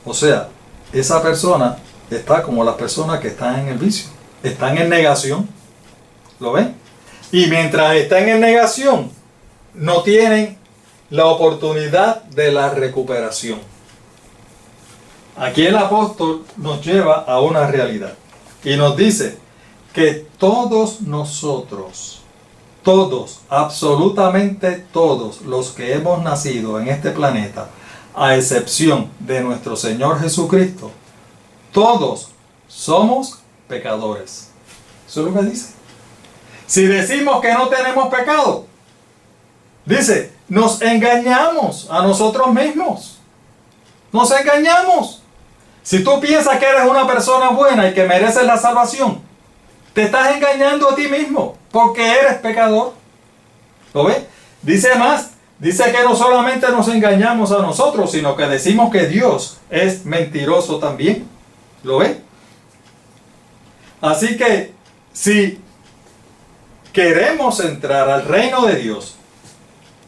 O sea, esa persona está como las personas que están en el vicio. Están en negación. ¿Lo ven? Y mientras están en negación, no tienen la oportunidad de la recuperación. Aquí el apóstol nos lleva a una realidad y nos dice que todos nosotros, todos, absolutamente todos los que hemos nacido en este planeta, a excepción de nuestro Señor Jesucristo, todos somos pecadores. Eso es lo que dice. Si decimos que no tenemos pecado, dice, nos engañamos a nosotros mismos. Nos engañamos. Si tú piensas que eres una persona buena y que mereces la salvación, te estás engañando a ti mismo porque eres pecador. ¿Lo ves? Dice más, dice que no solamente nos engañamos a nosotros, sino que decimos que Dios es mentiroso también. ¿Lo ves? Así que si queremos entrar al reino de Dios,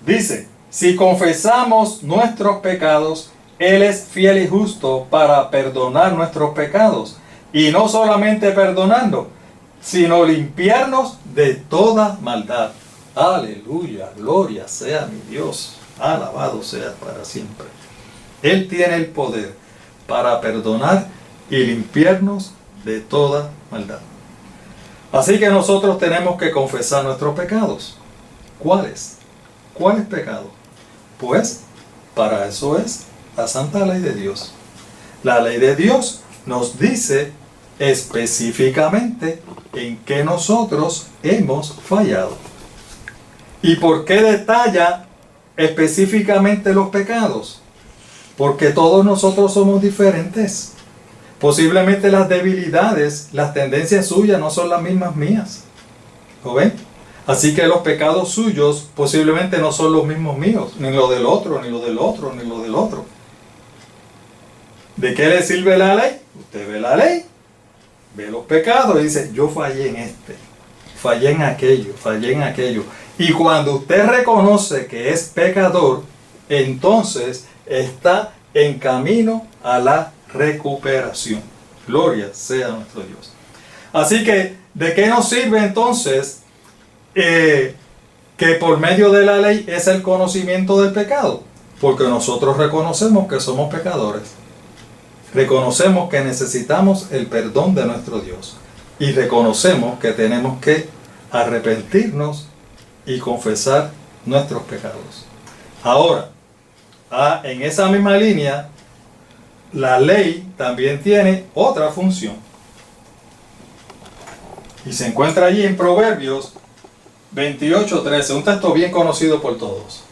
dice, si confesamos nuestros pecados, Él es fiel y justo para perdonar nuestros pecados. Y no solamente perdonando, sino limpiarnos de toda maldad. Aleluya, gloria sea mi Dios. Alabado sea para siempre. Él tiene el poder para perdonar y limpiarnos de toda maldad. Así que nosotros tenemos que confesar nuestros pecados. ¿Cuáles? ¿Cuál es pecado? Pues para eso es la santa ley de Dios. La ley de Dios nos dice específicamente en qué nosotros hemos fallado. ¿Y por qué detalla específicamente los pecados? Porque todos nosotros somos diferentes. Posiblemente las debilidades, las tendencias suyas no son las mismas mías. ¿Lo ven? Así que los pecados suyos posiblemente no son los mismos míos, ni los del otro, ni los del otro, ni los del otro. ¿De qué le sirve la ley? Usted ve la ley, ve los pecados y dice, yo fallé en este, fallé en aquello, fallé en aquello. Y cuando usted reconoce que es pecador, entonces está en camino a la recuperación. Gloria sea a nuestro Dios. Así que, ¿de qué nos sirve entonces que por medio de la ley es el conocimiento del pecado? Porque nosotros reconocemos que somos pecadores. Reconocemos que necesitamos el perdón de nuestro Dios. Y reconocemos que tenemos que arrepentirnos y confesar nuestros pecados. Ahora, en esa misma línea, la ley también tiene otra función. Y se encuentra allí en Proverbios 28:13, un texto bien conocido por todos.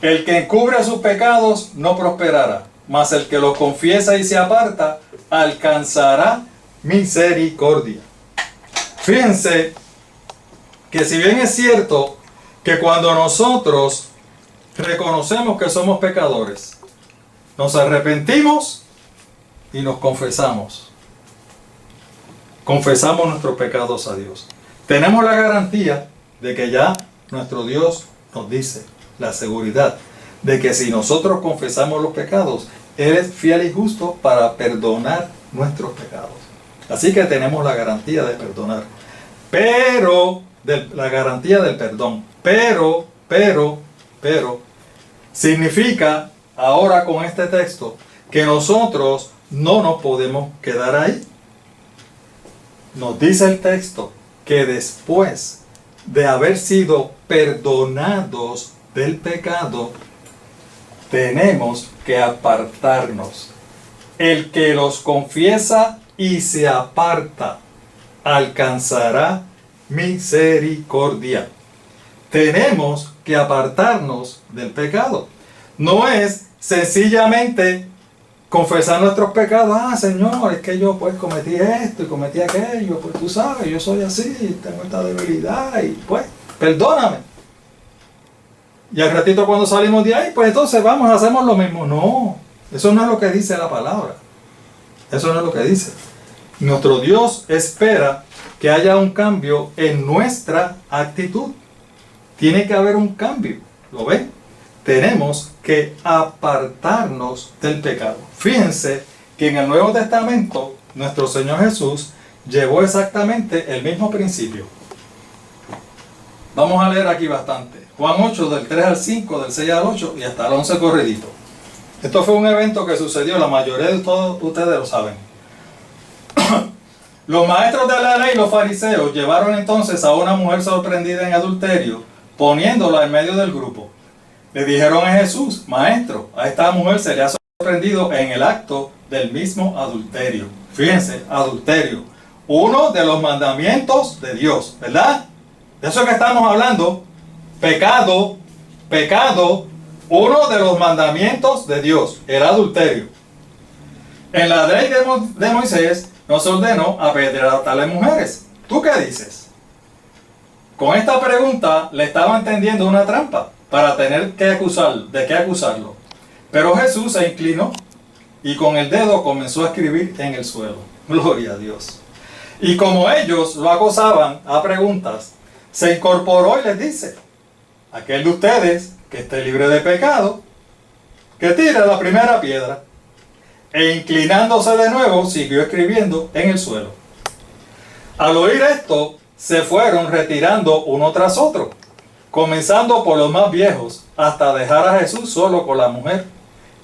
El que encubre sus pecados no prosperará, mas el que los confiesa y se aparta alcanzará misericordia. Fíjense que si bien es cierto que cuando nosotros reconocemos que somos pecadores, nos arrepentimos y nos confesamos. Confesamos nuestros pecados a Dios. Tenemos la garantía de que ya nuestro Dios nos dice, la seguridad de que si nosotros confesamos los pecados, Él es fiel y justo para perdonar nuestros pecados. Así que tenemos la garantía de perdonar. Pero, la garantía del perdón. Pero, significa ahora con este texto que nosotros no nos podemos quedar ahí. Nos dice el texto que después de haber sido perdonados del pecado, tenemos que apartarnos. El que los confiesa y se aparta, alcanzará misericordia. Tenemos que apartarnos del pecado. No es sencillamente confesar nuestros pecados. Ah, Señor, es que yo pues cometí esto y cometí aquello, pues tú sabes, yo soy así, tengo esta debilidad y pues, perdóname. Y al ratito cuando salimos de ahí, pues entonces vamos, hacemos lo mismo. No, eso no es lo que dice la palabra. Eso no es lo que dice. Nuestro Dios espera que haya un cambio en nuestra actitud. Tiene que haber un cambio. ¿Lo ven? Tenemos que apartarnos del pecado. Fíjense que en el Nuevo Testamento nuestro Señor Jesús llevó exactamente el mismo principio. Vamos a leer aquí bastante. Juan 8, del 3 al 5, del 6 al 8 y hasta el 11 corridito. Esto fue un evento que sucedió, la mayoría de todos ustedes lo saben. Los maestros de la ley, los fariseos, llevaron entonces a una mujer sorprendida en adulterio, poniéndola en medio del grupo. Le dijeron a Jesús: Maestro, a esta mujer se le ha sorprendido en el acto del mismo adulterio. Fíjense, adulterio. Uno de los mandamientos de Dios, ¿verdad? De eso es que estamos hablando. Pecado, uno de los mandamientos de Dios, el adulterio. En la ley de Moisés nos ordenó apedrear a tales mujeres. ¿Tú qué dices? Con esta pregunta le estaban tendiendo una trampa para tener que acusarlo. Pero Jesús se inclinó y con el dedo comenzó a escribir en el suelo. Gloria a Dios. Y como ellos lo acosaban a preguntas, se incorporó y les dice: aquel de ustedes que esté libre de pecado, que tire la primera piedra. E inclinándose de nuevo, siguió escribiendo en el suelo. Al oír esto, se fueron retirando uno tras otro, comenzando por los más viejos, hasta dejar a Jesús solo con la mujer,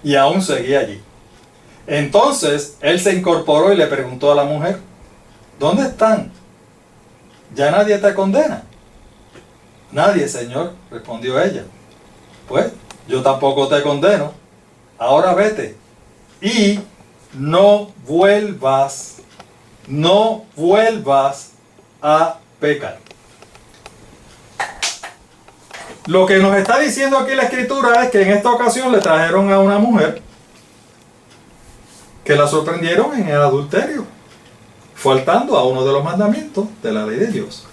y aún seguía allí. Entonces, él se incorporó y le preguntó a la mujer: ¿dónde están? ¿Ya nadie te condena? Nadie, Señor, respondió ella. Pues, yo tampoco te condeno. Ahora vete y no vuelvas a pecar. Lo que nos está diciendo aquí la Escritura es que en esta ocasión le trajeron a una mujer que la sorprendieron en el adulterio, faltando a uno de los mandamientos de la ley de Dios.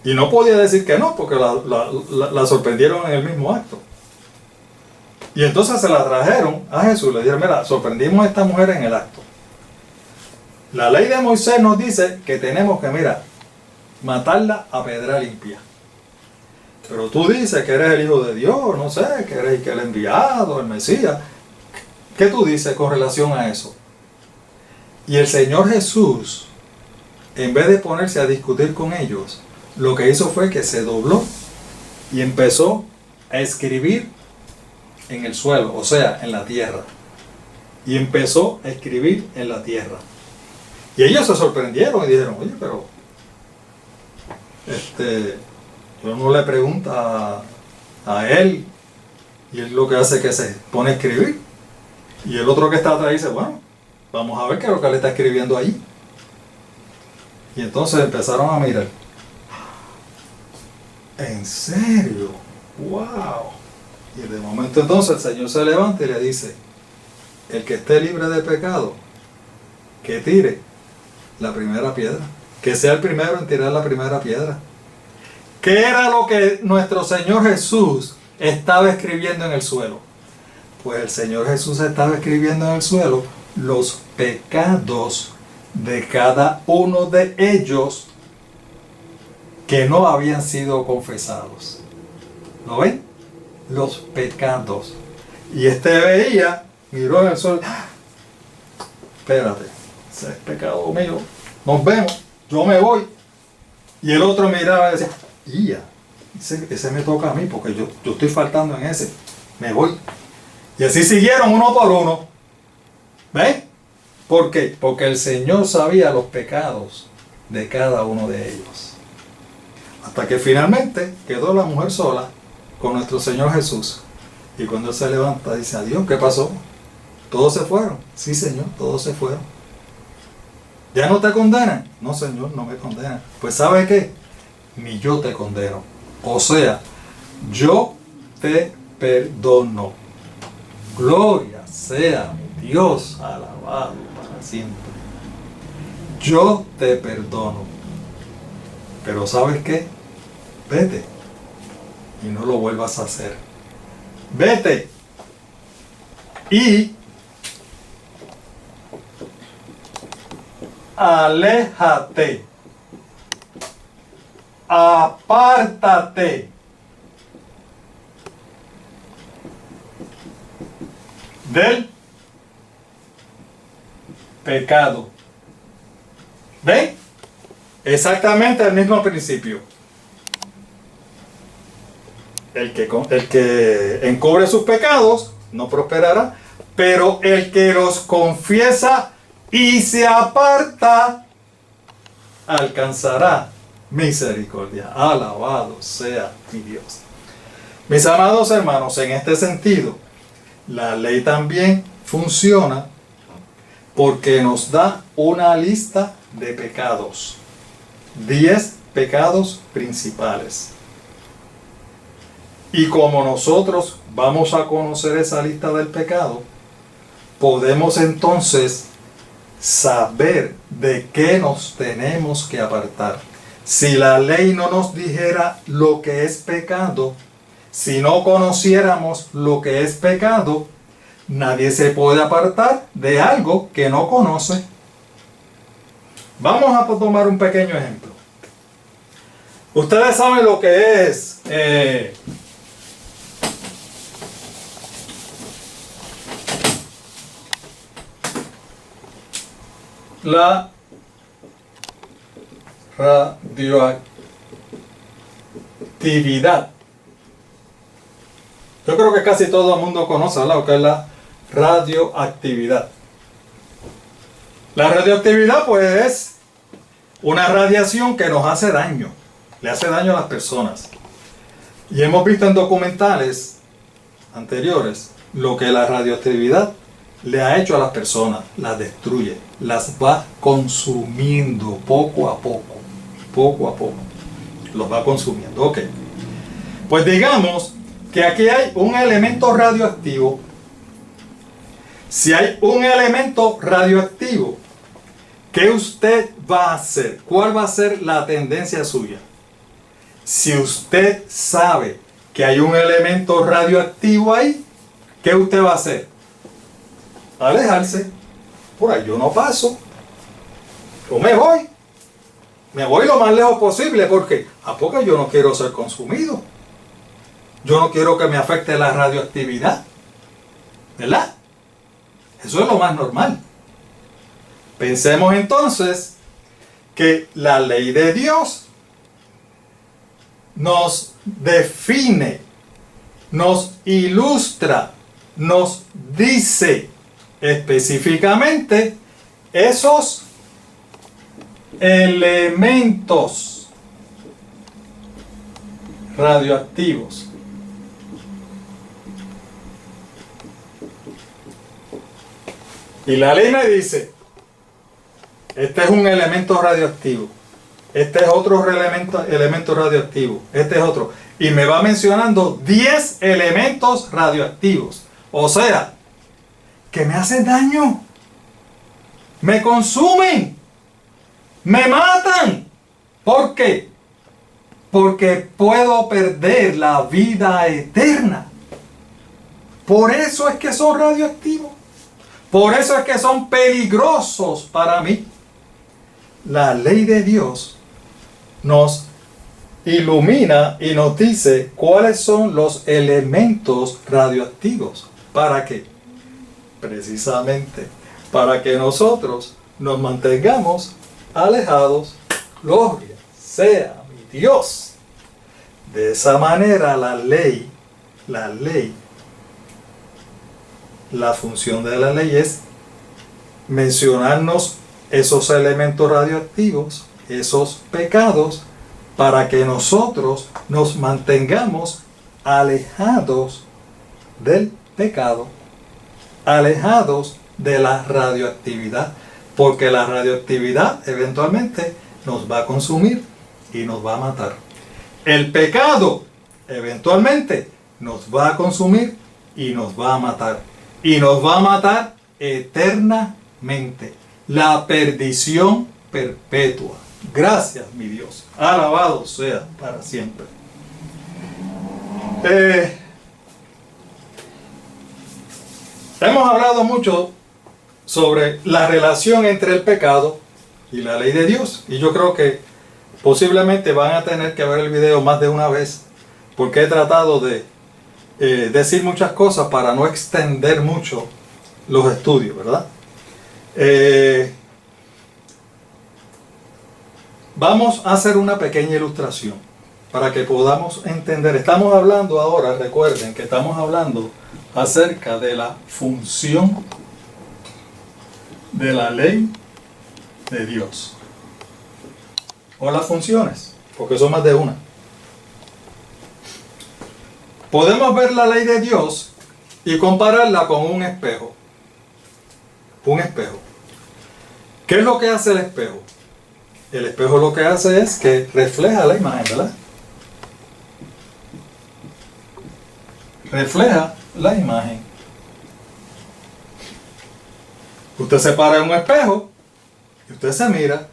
Y no podía decir que no, porque la sorprendieron en el mismo acto. Y entonces se la trajeron a Jesús. Le dijeron: mira, sorprendimos a esta mujer en el acto. La ley de Moisés nos dice que tenemos que, matarla a pedra limpia. Pero tú dices que eres el Hijo de Dios, no sé, que eres el enviado, el Mesías. ¿Qué tú dices con relación a eso? Y el Señor Jesús, en vez de ponerse a discutir con ellos, lo que hizo fue que se dobló y empezó a escribir en el suelo, o sea, en la tierra. Y empezó a escribir en la tierra. Y ellos se sorprendieron y dijeron: oye, pero uno le pregunta a él y él lo que hace es que se pone a escribir. Y el otro que está atrás dice: bueno, vamos a ver qué es lo que le está escribiendo ahí. Y entonces empezaron a mirar. ¿En serio? ¡Wow! Y de momento entonces el Señor se levanta y le dice: el que esté libre de pecado, que tire la primera piedra. Que sea el primero en tirar la primera piedra. ¿Qué era lo que nuestro Señor Jesús estaba escribiendo en el suelo? Pues el Señor Jesús estaba escribiendo en el suelo los pecados de cada uno de ellos que no habían sido confesados. ¿Lo ven? Los pecados. Y veía, miró en el suelo. Espérate, ese es pecado mío. Nos vemos, yo me voy. Y el otro miraba y decía, ya, ese me toca a mí porque yo estoy faltando en ese. Me voy. Y así siguieron uno por uno. ¿Ven? ¿Por qué? Porque el Señor sabía los pecados de cada uno de ellos. Hasta que finalmente quedó la mujer sola con nuestro Señor Jesús. Y cuando Él se levanta dice, adiós, ¿qué pasó? Todos se fueron. Sí, Señor, todos se fueron. ¿Ya no te condenan? No, Señor, no me condenan. Pues ¿sabe qué? Ni yo te condeno. O sea, yo te perdono. Gloria sea mi Dios, alabado para siempre. Yo te perdono. Pero ¿sabes qué? Vete y no lo vuelvas a hacer. Vete y aléjate, apártate del pecado. ¿Ven? Exactamente el mismo principio. El que encubre sus pecados no prosperará, pero el que los confiesa y se aparta alcanzará misericordia. Alabado sea mi Dios. Mis amados hermanos, en este sentido, la ley también funciona porque nos da una lista de pecados. 10 pecados principales. Y como nosotros vamos a conocer esa lista del pecado, podemos entonces saber de qué nos tenemos que apartar. Si la ley no nos dijera lo que es pecado, si no conociéramos lo que es pecado, nadie se puede apartar de algo que no conoce. Vamos a tomar un pequeño ejemplo. Ustedes saben lo que es la radioactividad. Yo creo que casi todo el mundo conoce lo que es la radioactividad. La radioactividad pues es una radiación que nos hace daño, le hace daño a las personas. Y hemos visto en documentales anteriores lo que la radioactividad le ha hecho a las personas, las destruye, las va consumiendo poco a poco, los va consumiendo. Ok, pues digamos que aquí hay un elemento radioactivo. Si hay un elemento radioactivo, ¿qué usted va a hacer? ¿Cuál va a ser la tendencia suya? Si usted sabe que hay un elemento radioactivo ahí, ¿qué usted va a hacer? Alejarse. Por ahí yo no paso. Yo me voy lo más lejos posible, porque ¿a poco yo no quiero ser consumido? Yo no quiero que me afecte la radioactividad, ¿verdad? Eso es lo más normal. Pensemos entonces que la ley de Dios nos define, nos ilustra, nos dice específicamente esos elementos radioactivos. Y la ley me dice, este es un elemento radioactivo, este es otro elemento radioactivo, este es otro. Y me va mencionando 10 elementos radioactivos. O sea, que me hacen daño, me consumen. Me matan. ¿Por qué? Porque puedo perder la vida eterna. Por eso es que son radioactivos. Por eso es que son peligrosos para mí. La ley de Dios nos ilumina y nos dice cuáles son los elementos radioactivos. ¿Para qué? Precisamente para que nosotros nos mantengamos alejados. Gloria sea mi Dios. De esa manera la función de la ley es mencionarnos esos elementos radioactivos, esos pecados, para que nosotros nos mantengamos alejados del pecado, alejados de la radioactividad, porque la radioactividad eventualmente nos va a consumir y nos va a matar. El pecado eventualmente nos va a consumir y nos va a matar. Y nos va a matar eternamente. La perdición perpetua. Gracias, mi Dios. Alabado sea para siempre. Hemos hablado mucho sobre la relación entre el pecado y la ley de Dios. Y yo creo que posiblemente van a tener que ver el video más de una vez, porque he tratado de decir muchas cosas para no extender mucho los estudios, ¿verdad? Vamos a hacer una pequeña ilustración para que podamos entender. Estamos hablando ahora, recuerden que estamos hablando acerca de la función de la ley de Dios. O las funciones, porque son más de una. Podemos ver la ley de Dios y compararla con un espejo. Un espejo. ¿Qué es lo que hace el espejo? El espejo lo que hace es que refleja la imagen, ¿verdad? Refleja la imagen. Usted se para en un espejo y usted se mira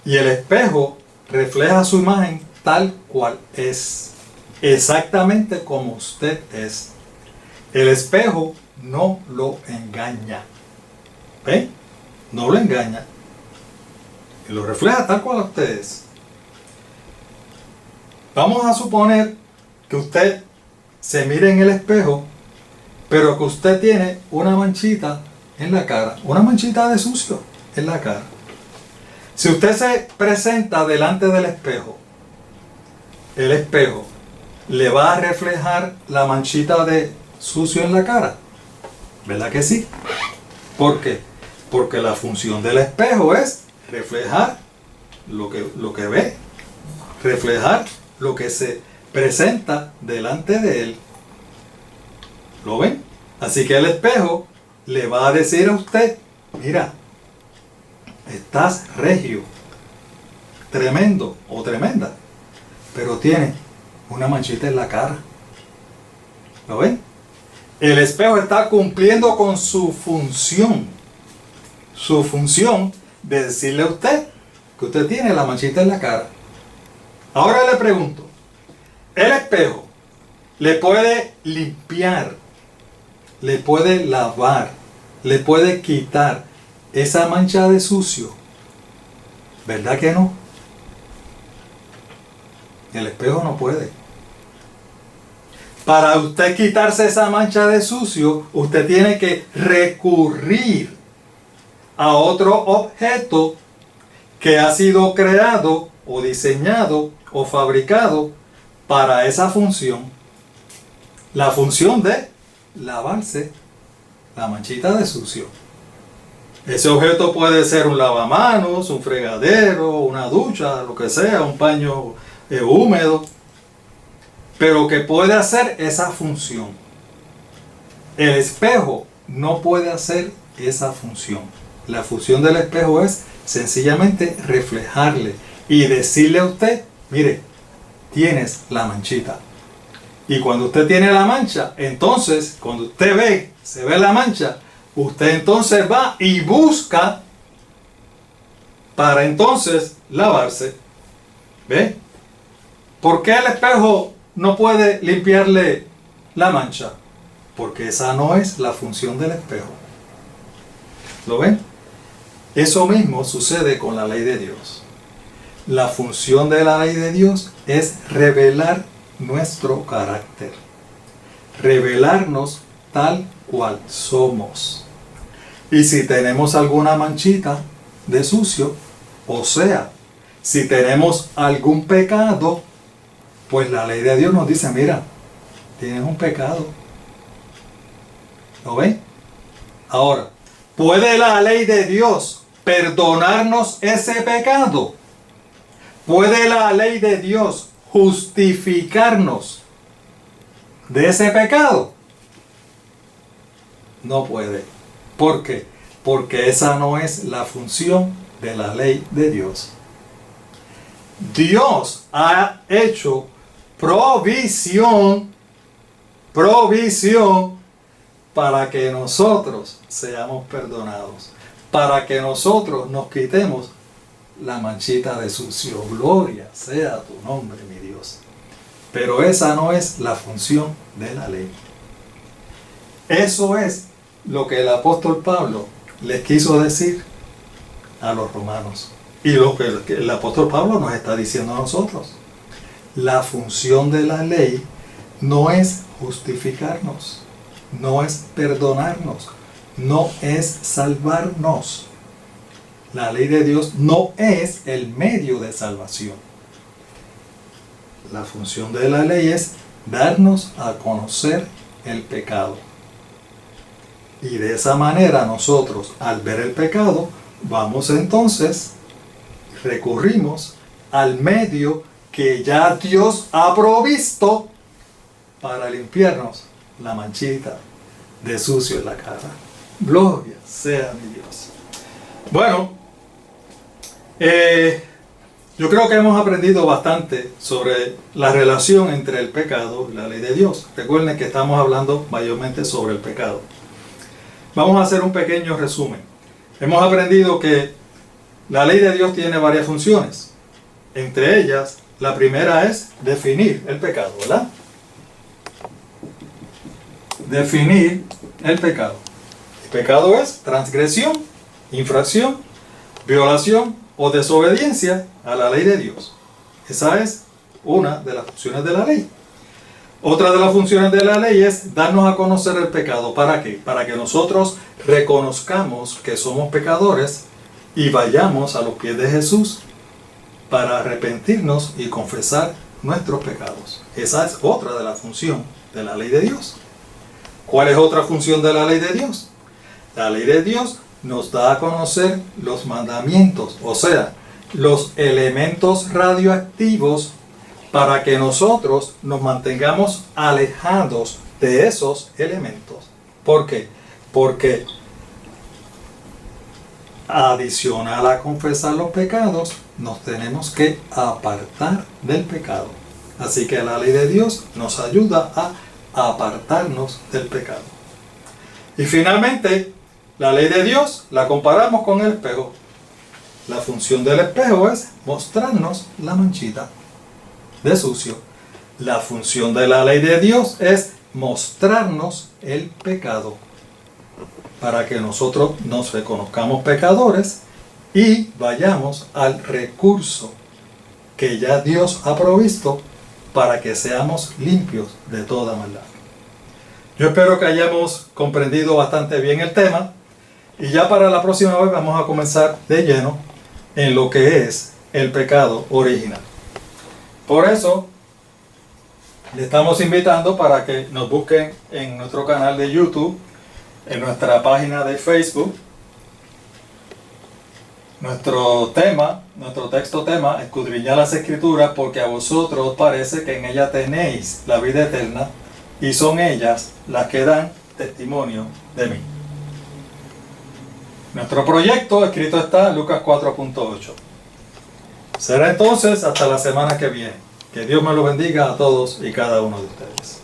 y el espejo refleja su imagen tal cual es. Exactamente como usted es. El espejo no lo engaña. ¿Ve? No lo engaña. Y lo refleja tal cual usted es. Vamos a suponer que usted se mire en el espejo, pero que usted tiene una manchita en la cara. Una manchita de sucio en la cara. Si usted se presenta delante del espejo, el espejo le va a reflejar la manchita de sucio en la cara. ¿Verdad que sí? ¿Por qué? Porque la función del espejo es reflejar lo que ve, reflejar lo que se presenta delante de él. ¿Lo ven? Así que el espejo le va a decir a usted, mira, estás regio, tremendo o tremenda, pero tiene una manchita en la cara. ¿Lo ven? El espejo está cumpliendo con su función de decirle a usted que usted tiene la manchita en la cara. Ahora le pregunto, ¿el espejo le puede limpiar, le puede lavar, le puede quitar esa mancha de sucio? ¿Verdad que no? El espejo no puede. Para usted quitarse esa mancha de sucio, usted tiene que recurrir a otro objeto que ha sido creado o diseñado o fabricado para esa función. La función de lavarse la manchita de sucio. Ese objeto puede ser un lavamanos, un fregadero, una ducha, lo que sea, un paño húmedo, pero que puede hacer esa función. El espejo no puede hacer esa función. La función del espejo es sencillamente reflejarle y decirle a usted, mire, tienes la manchita. Y cuando usted tiene la mancha, entonces, cuando usted se ve la mancha, usted entonces va y busca para entonces lavarse. ¿Ve? ¿Por qué el espejo no puede limpiarle la mancha? Porque esa no es la función del espejo. ¿Lo ven? Eso mismo sucede con la ley de Dios. La función de la ley de Dios es revelar nuestro carácter. Revelarnos tal cual somos. Y si tenemos alguna manchita de sucio, o sea, si tenemos algún pecado, pues la ley de Dios nos dice, mira, tienes un pecado. ¿Lo ven? Ahora, ¿puede la ley de Dios perdonarnos ese pecado? ¿Puede la ley de Dios justificarnos de ese pecado? No puede. ¿Por qué? Porque esa no es la función de la ley de Dios. Dios ha hecho provisión para que nosotros seamos perdonados, para que nosotros nos quitemos la manchita de sucio. Gloria sea tu nombre, mi Dios. Pero esa no es la función de la ley. Eso es lo que el apóstol Pablo les quiso decir a los romanos. Y lo que el apóstol Pablo nos está diciendo a nosotros. La función de la ley no es justificarnos, no es perdonarnos, no es salvarnos. La ley de Dios no es el medio de salvación. La función de la ley es darnos a conocer el pecado. Y de esa manera nosotros, al ver el pecado, vamos entonces, recurrimos al medio que ya Dios ha provisto para limpiarnos la manchita de sucio en la cara. Gloria sea mi Dios. Bueno, yo creo que hemos aprendido bastante sobre la relación entre el pecado y la ley de Dios. Recuerden que estamos hablando mayormente sobre el pecado. Vamos a hacer un pequeño resumen. Hemos aprendido que la ley de Dios tiene varias funciones. Entre ellas, la primera es definir el pecado, ¿verdad? Definir el pecado. El pecado es transgresión, infracción, violación o desobediencia a la ley de Dios. Esa es una de las funciones de la ley. Otra de las funciones de la ley es darnos a conocer el pecado. ¿Para qué? Para que nosotros reconozcamos que somos pecadores y vayamos a los pies de Jesús para arrepentirnos y confesar nuestros pecados. Esa es otra de las funciones de la ley de Dios. ¿Cuál es otra función de la ley de Dios? La ley de Dios nos da a conocer los mandamientos, o sea, los elementos radioactivos para que nosotros nos mantengamos alejados de esos elementos. ¿Por qué? Porque adicional a confesar los pecados, nos tenemos que apartar del pecado. Así que la ley de Dios nos ayuda a apartarnos del pecado. Y finalmente, la ley de Dios la comparamos con el espejo. La función del espejo es mostrarnos la manchita de sucio. La función de la ley de Dios es mostrarnos el pecado, para que nosotros nos reconozcamos pecadores y vayamos al recurso que ya Dios ha provisto para que seamos limpios de toda maldad. Yo espero que hayamos comprendido bastante bien el tema y ya para la próxima vez vamos a comenzar de lleno en lo que es el pecado original. Por eso le estamos invitando para que nos busquen en nuestro canal de YouTube, en nuestra página de Facebook. Nuestro texto tema, escudriñad las Escrituras, porque a vosotros parece que en ellas tenéis la vida eterna, y son ellas las que dan testimonio de mí. Nuestro proyecto escrito está en Lucas 4.8. Será entonces hasta la semana que viene. Que Dios me lo bendiga a todos y cada uno de ustedes.